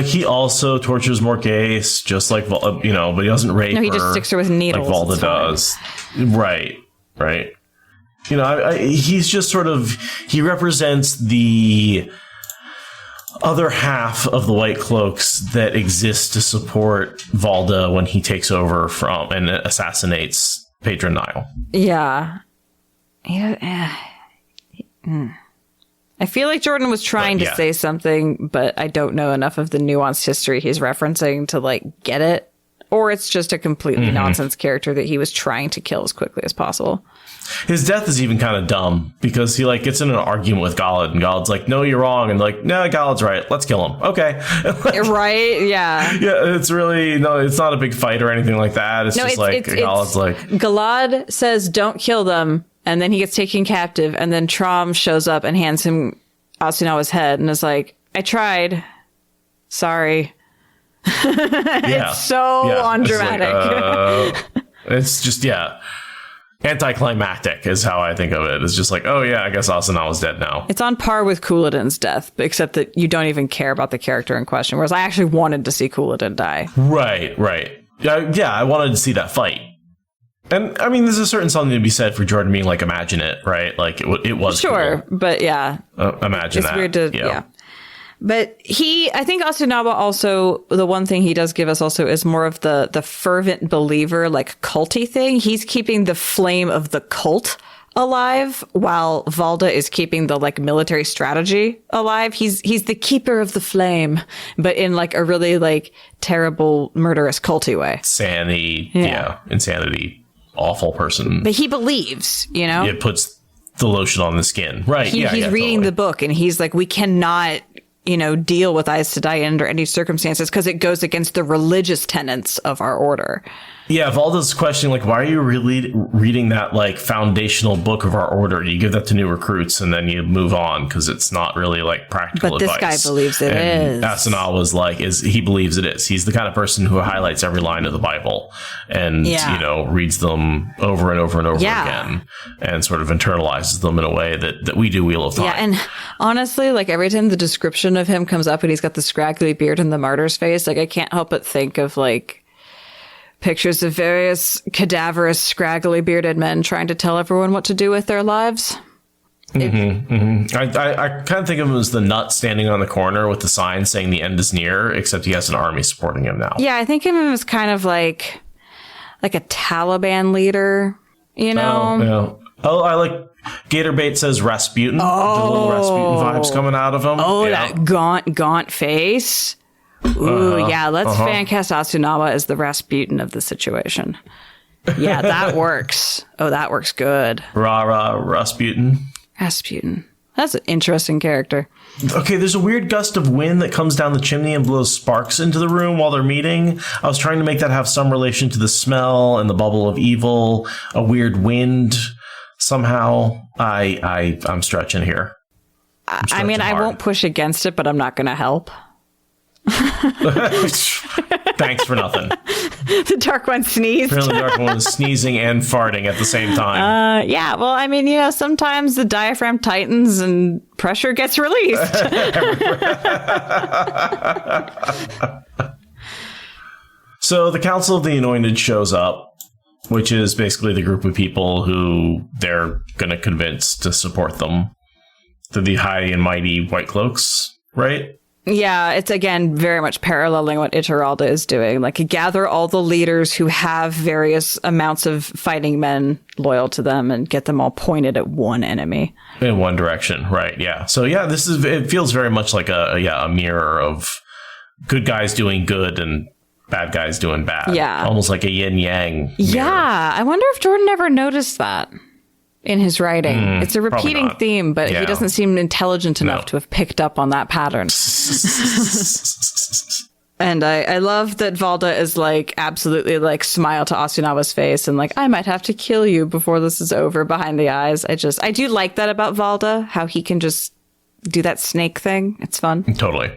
He also tortures Morghese, just but he doesn't rape her. No, he just sticks her with needles. Like Valda does. Right. He's just he represents the other half of the White Cloaks that exist to support Valda when he takes over from and assassinates Patron Nile. Yeah. I feel like Jordan was trying to say something, but I don't know enough of the nuanced history he's referencing to get it. Or it's just a completely nonsense character that he was trying to kill as quickly as possible. His death is even kind of dumb because he gets in an argument with Galad, and Galad's like, "No, you're wrong," and no, Galad's right. Let's kill him. Okay, right? Yeah. Yeah, it's really it's not a big fight or anything like that. It's Galad's Galad says, "Don't kill them," and then he gets taken captive, and then Trom shows up and hands him Asunawa's head, and is like, "I tried. Sorry." It's so undramatic. It's just anticlimactic is how I think of it. It's just oh yeah, I guess Asunawa's dead now. It's on par with Couladin's death, except that you don't even care about the character in question, whereas I actually wanted to see Couladin die. Right. Yeah, I wanted to see that fight. And I mean, there's a certain something to be said for Jordan being imagine it, right? It was sure, cool. But yeah, imagine it's that. Weird to yeah. But I think Asunawa also, the one thing he does give us also is more of the fervent believer, culty thing. He's keeping the flame of the cult alive, while Valda is keeping the military strategy alive. He's the keeper of the flame, but in a really terrible, murderous, culty way. Insanity, awful person. But he believes, It puts the lotion on the skin, right? He's reading the book, and he's we cannot deal with Aes Sedai under any circumstances because it goes against the religious tenets of our order. Yeah, Valda's questioning, like, why are you really reading that, like, foundational book of our order? You give that to new recruits and then you move on because it's not really, like, practical advice. But this guy believes it is. Asana was like, he believes it is. He's the kind of person who highlights every line of the Bible and, reads them over and over and over again and sort of internalizes them in a way that we do Wheel of Time. Yeah, and honestly, like, every time the description of him comes up and he's got the scraggly beard and the martyr's face, like, I can't help but think of, like, pictures of various cadaverous, scraggly bearded men trying to tell everyone what to do with their lives. I kind of think of him as the nut standing on the corner with the sign saying the end is near, except he has an army supporting him now. Yeah, I think of him as kind of like a Taliban leader, you know? Oh, I like Gatorbait says Rasputin. The little Rasputin vibes coming out of him. Oh, that gaunt face. Ooh, let's fan cast Asunawa as the Rasputin of the situation. Yeah, that works. Oh, that works good. Rasputin. Rasputin. That's an interesting character. Okay, there's a weird gust of wind that comes down the chimney and blows sparks into the room while they're meeting. I was trying to make that have some relation to the smell and the bubble of evil. A weird wind somehow. I'm stretching here. I mean, I won't push against it, but I'm not going to help. Thanks for nothing. The Dark One sneezed. Apparently the Dark One was sneezing and farting at the same time. Yeah, well, I mean, sometimes the diaphragm tightens and pressure gets released. So the Council of the Anointed shows up, which is basically the group of people who they're going to convince to support them. The high and mighty White Cloaks, right? Yeah, it's, again, very much paralleling what Ituralde is doing. Like, gather all the leaders who have various amounts of fighting men loyal to them and get them all pointed at one enemy. In one direction, right, yeah. So, yeah, it feels very much like a mirror of good guys doing good and bad guys doing bad. Yeah. Almost like a yin-yang mirror. Yeah, I wonder if Jordan ever noticed that in his writing. It's a repeating theme, but he doesn't seem intelligent enough to have picked up on that pattern. And I love that Valda is like absolutely like smile to Asunawa's face and like, I might have to kill you before this is over behind the eyes. I do like that about Valda, how he can just do that snake thing. It's fun. Totally.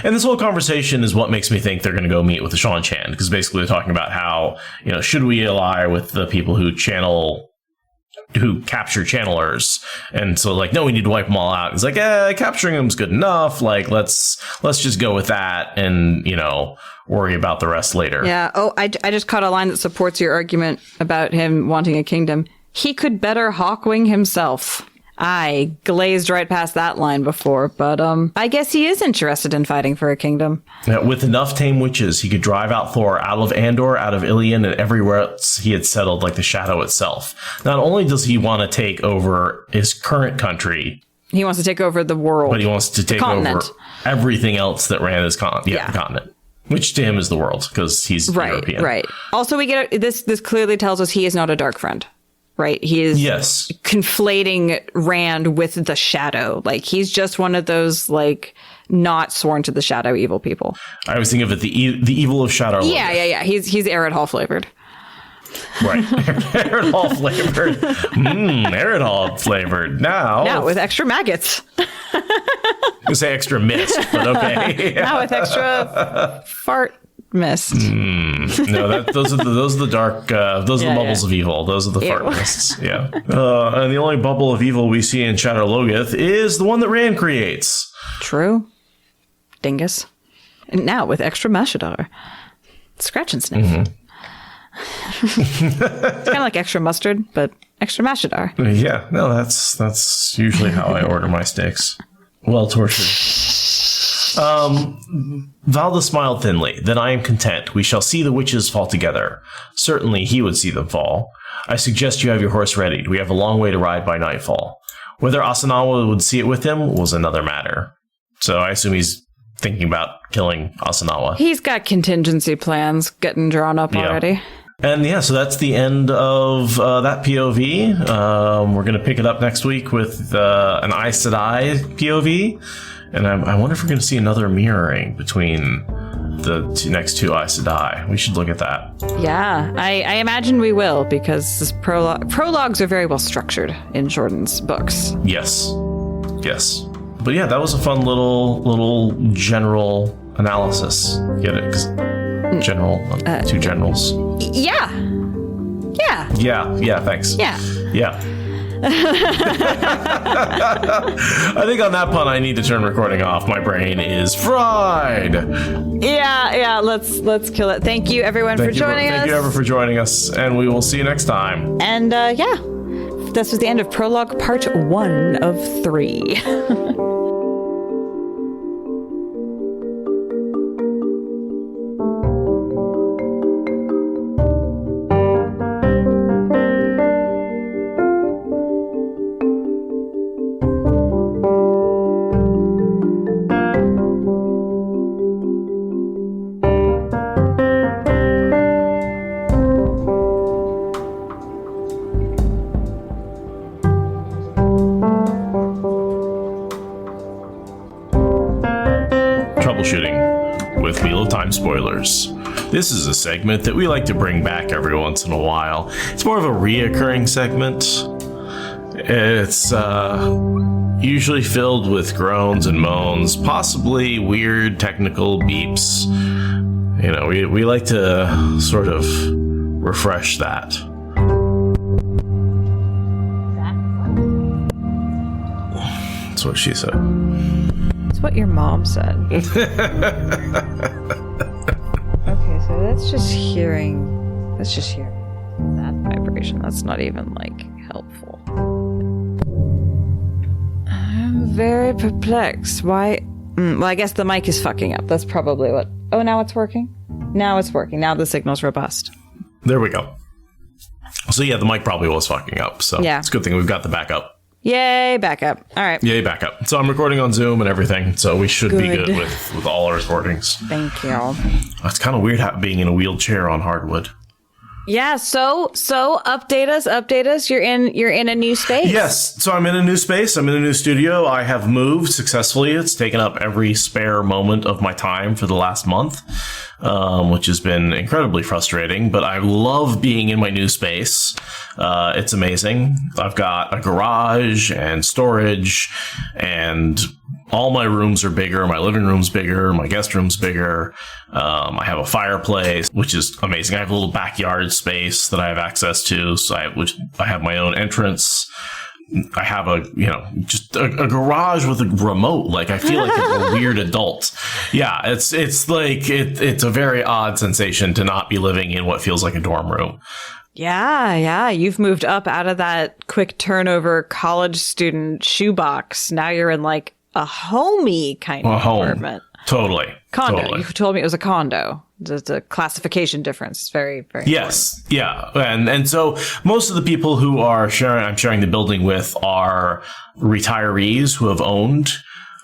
And this whole conversation is what makes me think they're going to go meet with the Shan Chan, because basically they're talking about how, should we ally with the people who capture channelers, and so like, no, we need to wipe them all out. It's like, capturing them's good enough. Like, let's just go with that and worry about the rest later. Yeah. Oh, I just caught a line that supports your argument about him wanting a kingdom. He could better Hawkwing himself. I glazed right past that line before, but I guess he is interested in fighting for a kingdom. Yeah, with enough tame witches, he could drive out Thor out of Andor, out of Ilion, and everywhere else he had settled, like the Shadow itself. Not only does he want to take over his current country, he wants to take over the world, but he wants to take over everything else that ran his the continent, which to him is the world, because he's European. Right. Also, we get this clearly tells us he is not a dark friend. Right. He is conflating Rand with the Shadow. Like, he's just one of those, like, not sworn to the Shadow evil people. I always think of it, the evil of Shadow. Yeah. He's Arid Hall flavored. Right. Arid Hall flavored. Arid Hall flavored. Now with extra maggots. You say extra mist, but okay. Now with extra fart mist. No, those are the dark. Those are the bubbles of evil. Those are the fart mists. Yeah. And the only bubble of evil we see in Shadow Logith is the one that Rand creates. True. Dingus. And now with extra mashadar. Scratch and sniff. It's kind of like extra mustard, but extra mashadar. Yeah. No, that's usually how I order my steaks. Well tortured. Valda smiled thinly. Then I am content. We shall see the witches fall together. Certainly he would see them fall. I suggest you have your horse readied. We have a long way to ride by nightfall. Whether Asanawa would see it with him was another matter. So I assume he's thinking about killing Asanawa. He's got contingency plans getting drawn up already. And so that's the end of that POV. We're going to pick it up next week with an Aes Sedai POV. And I wonder if we're going to see another mirroring between next two Aes Sedai. We should look at that. Yeah, I imagine we will, because this prologues are very well structured in Jordan's books. Yes. But yeah, that was a fun little general analysis. Get it? 'Cause general, two generals. Yeah. Yeah, thanks. Yeah. I think on that pun, I need to turn recording off. My brain is fried. Yeah. Let's kill it. Thank you, everyone, for joining us. Thank you, everyone, for joining us, and we will see you next time. And this was the end of Prologue Part 1 of 3. Troubleshooting with Wheel of Time spoilers. This is a segment that we like to bring back every once in a while. It's more of a reoccurring segment. It's usually filled with groans and moans, possibly weird technical beeps. You know, we like to sort of refresh that. That's what she said. That's what your mom said. Okay, so that's just hearing that vibration. That's not even, like, helpful. I'm very perplexed. Why? Well, I guess the mic is fucking up. That's probably what... Oh, now it's working? Now it's working. Now the signal's robust. There we go. So yeah, the mic probably was fucking up. So yeah. It's a good thing we've got the backup. Yay, backup. All right. Yay, backup. So I'm recording on Zoom and everything, so we should be good with all our recordings. Thank you. It's kind of weird being in a wheelchair on hardwood. Yeah, so update us. You're in a new space. Yes, so I'm in a new space. I'm in a new studio. I have moved successfully. It's taken up every spare moment of my time for the last month, which has been incredibly frustrating, but I love being in my new space. It's amazing. I've got a garage and storage, and all my rooms are bigger. My living room's bigger. My guest room's bigger. I have a fireplace, which is amazing. I have a little backyard space that I have access to. So I have my own entrance. I have just a garage with a remote. Like, I feel like a weird adult. Yeah, it's like, it's a very odd sensation to not be living in what feels like a dorm room. Yeah. You've moved up out of that quick turnover college student shoebox. Now you're in, like, a homey kind of apartment. Totally. Condo. Totally. You told me it was a condo. There's a classification difference. It's very, very yes. Important. Yeah. And so most of the people who I'm sharing the building with are retirees who have owned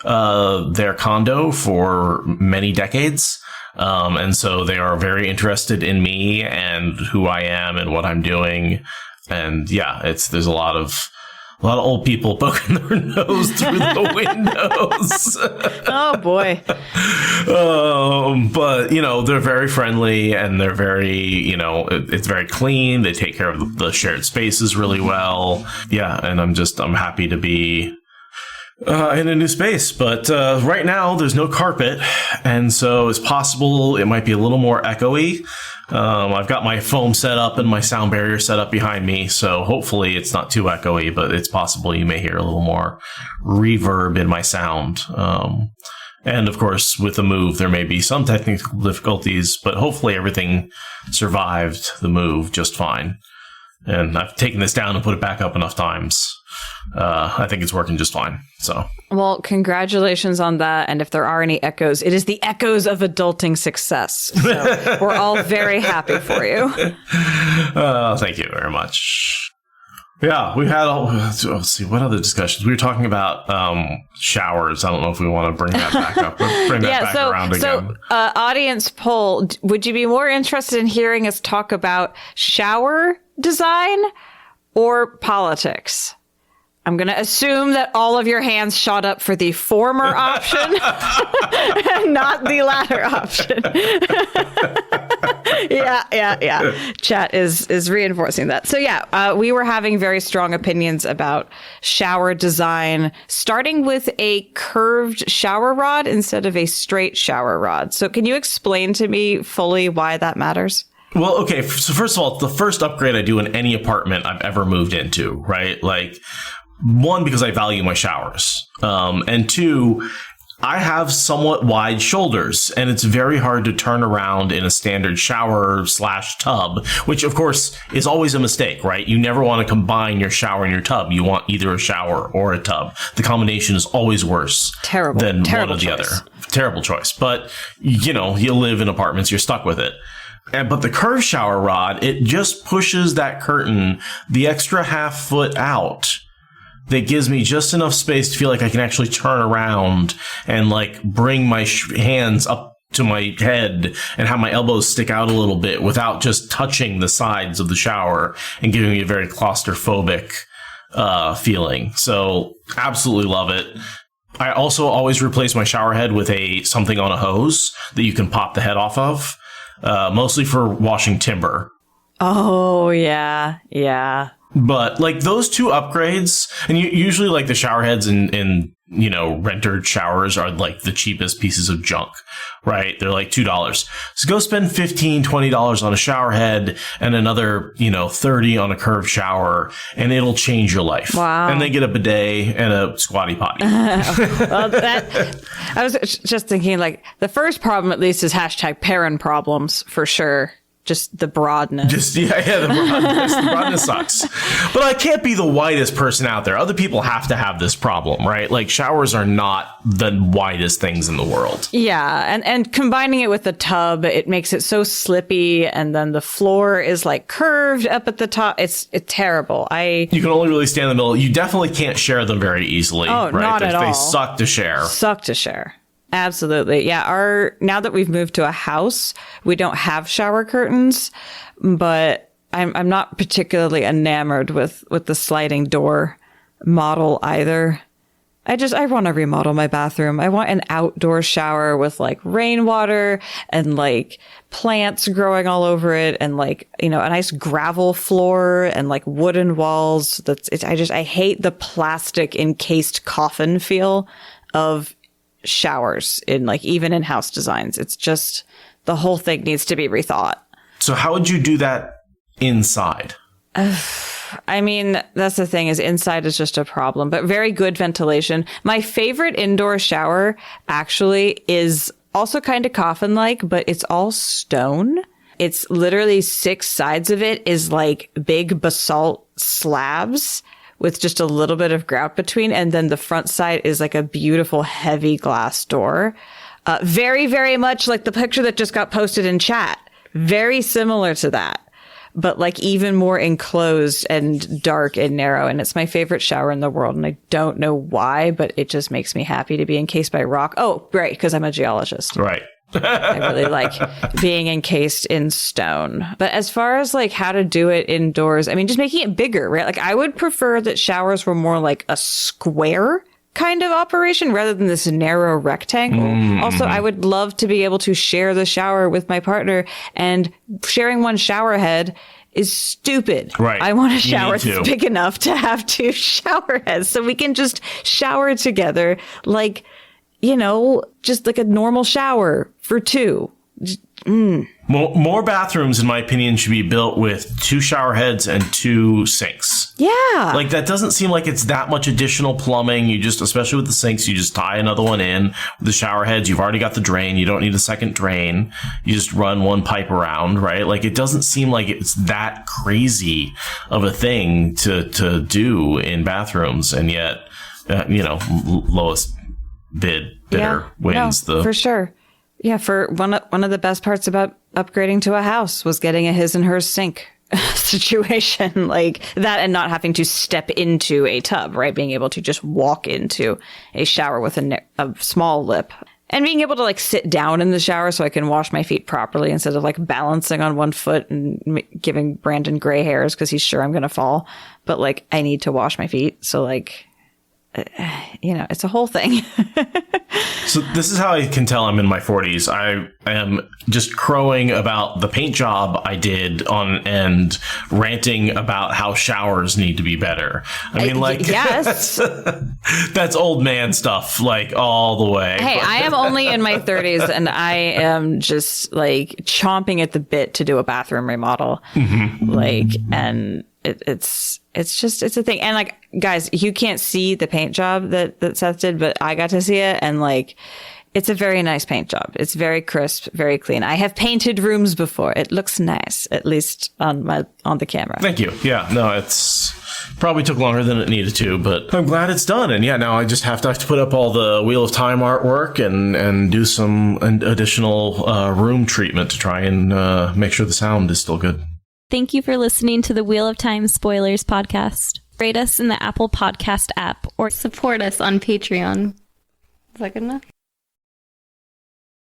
their condo for many decades. And so they are very interested in me and who I am and what I'm doing. And yeah, there's a lot of old people poking their nose through the windows. Oh, boy. But, they're very friendly and they're very, it's very clean. They take care of the shared spaces really well. Yeah. And I'm happy to be in a new space. But right now, there's no carpet. And so it's possible it might be a little more echoey. I've got my foam set up and my sound barrier set up behind me, so hopefully it's not too echoey, but it's possible you may hear a little more reverb in my sound. And of course, with the move, there may be some technical difficulties, but hopefully everything survived the move just fine. And I've taken this down and put it back up enough times. I think it's working just fine. So, well, congratulations on that. And if there are any echoes, it is the echoes of adulting success. So we're all very happy for you. Thank you very much. Yeah, we had let's see, what other discussions? We were talking about showers. I don't know if we want to bring that back up or bring that back around again. So, audience poll, would you be more interested in hearing us talk about shower design or politics? I'm going to assume that all of your hands shot up for the former option and not the latter option. Yeah. Chat is reinforcing that. So yeah, we were having very strong opinions about shower design, starting with a curved shower rod instead of a straight shower rod. So can you explain to me fully why that matters? Well, okay. So first of all, the first upgrade I do in any apartment I've ever moved into, right? Like, one, because I value my showers. And two, I have somewhat wide shoulders, and it's very hard to turn around in a standard shower / tub, which of course is always a mistake, right? You never want to combine your shower and your tub. You want either a shower or a tub. The combination is always worse than one or the other. Terrible choice. But, you know, you live in apartments, you're stuck with it. But the curved shower rod, it just pushes that curtain the extra half foot out. That gives me just enough space to feel like I can actually turn around and like bring my hands up to my head and have my elbows stick out a little bit without just touching the sides of the shower and giving me a very claustrophobic feeling. So absolutely love it. I also always replace my shower head with something on a hose that you can pop the head off of, mostly for washing timber. Oh, yeah. But like those two upgrades, and usually like the shower heads in you know, rented showers are like the cheapest pieces of junk, right? They're like $2. So go spend $15, $20 on a shower head and another, you know, $30 on a curved shower, and it'll change your life. Wow. And they get a bidet and a squatty potty. Well, I was just thinking, like, the first problem at least is #Perrin problems for sure. Just the broadness. The broadness. The broadness sucks. But I can't be the widest person out there. Other people have to have this problem, right? Like, showers are not the widest things in the world. Yeah, and combining it with the tub, it makes it so slippy, and then the floor is like curved up at the top. It's terrible. You can only really stand in the middle. You definitely can't share them very easily. Oh, right? not at all. They suck to share. Absolutely. Yeah. Now that we've moved to a house, we don't have shower curtains, but I'm not particularly enamored with the sliding door model either. I want to remodel my bathroom. I want an outdoor shower with like rainwater and like plants growing all over it and like, you know, a nice gravel floor and like wooden walls. I hate the plastic encased coffin feel of showers in like even in house designs. It's just the whole thing needs to be rethought. So how would you do that inside? I mean, that's the thing, is inside is just a problem, but very good ventilation. My favorite indoor shower actually is also kind of coffin-like, but it's all stone. It's literally 6 sides of it is like big basalt slabs with just a little bit of grout between. And then the front side is like a beautiful heavy glass door. Very, very much like the picture that just got posted in chat. Very similar to that, but like even more enclosed and dark and narrow. And it's my favorite shower in the world. And I don't know why, but it just makes me happy to be encased by rock. Oh, right. Because I'm a geologist. Right. I really like being encased in stone. But as far as like how to do it indoors, I mean, just making it bigger, right? Like I would prefer that showers were more like a square kind of operation rather than this narrow rectangle. Also, I would love to be able to share the shower with my partner, and sharing one shower head is stupid. Right. I want a shower that's big enough to have 2 shower heads so we can just shower together like, you know, just like a normal shower for 2. More bathrooms, in my opinion, should be built with 2 shower heads and 2 sinks. Yeah. Like, that doesn't seem like it's that much additional plumbing. You just, especially with the sinks, you just tie another one in. With the shower heads, you've already got the drain. You don't need a second drain. You just run one pipe around, right? Like, it doesn't seem like it's that crazy of a thing to do in bathrooms. And yet, you know, lowest bidder wins for sure. Yeah, for one of the best parts about upgrading to a house was getting a his and hers sink situation like that, and not having to step into a tub, right? Being able to just walk into a shower with a small lip. And being able to like sit down in the shower so I can wash my feet properly instead of like balancing on one foot and giving Brandon gray hairs because he's sure I'm going to fall. But like, I need to wash my feet. So like, it's a whole thing. So this is how I can tell I'm in my 40s. I am just crowing about the paint job I did and ranting about how showers need to be better. I mean, like, yes, that's old man stuff, like all the way. Hey, I am only in my 30s and I am just like chomping at the bit to do a bathroom remodel. Like, and it's a thing. And like, guys, you can't see the paint job that Seth did, but I got to see it. And like, it's a very nice paint job. It's very crisp, very clean. I have painted rooms before. It looks nice, at least on the camera. Thank you. Yeah, no, it's probably took longer than it needed to, but I'm glad it's done. And yeah, now I just have to put up all the Wheel of Time artwork and do some additional room treatment to try and make sure the sound is still good. Thank you for listening to the Wheel of Time Spoilers podcast. Rate us in the Apple Podcast app or support us on Patreon. Is that good enough?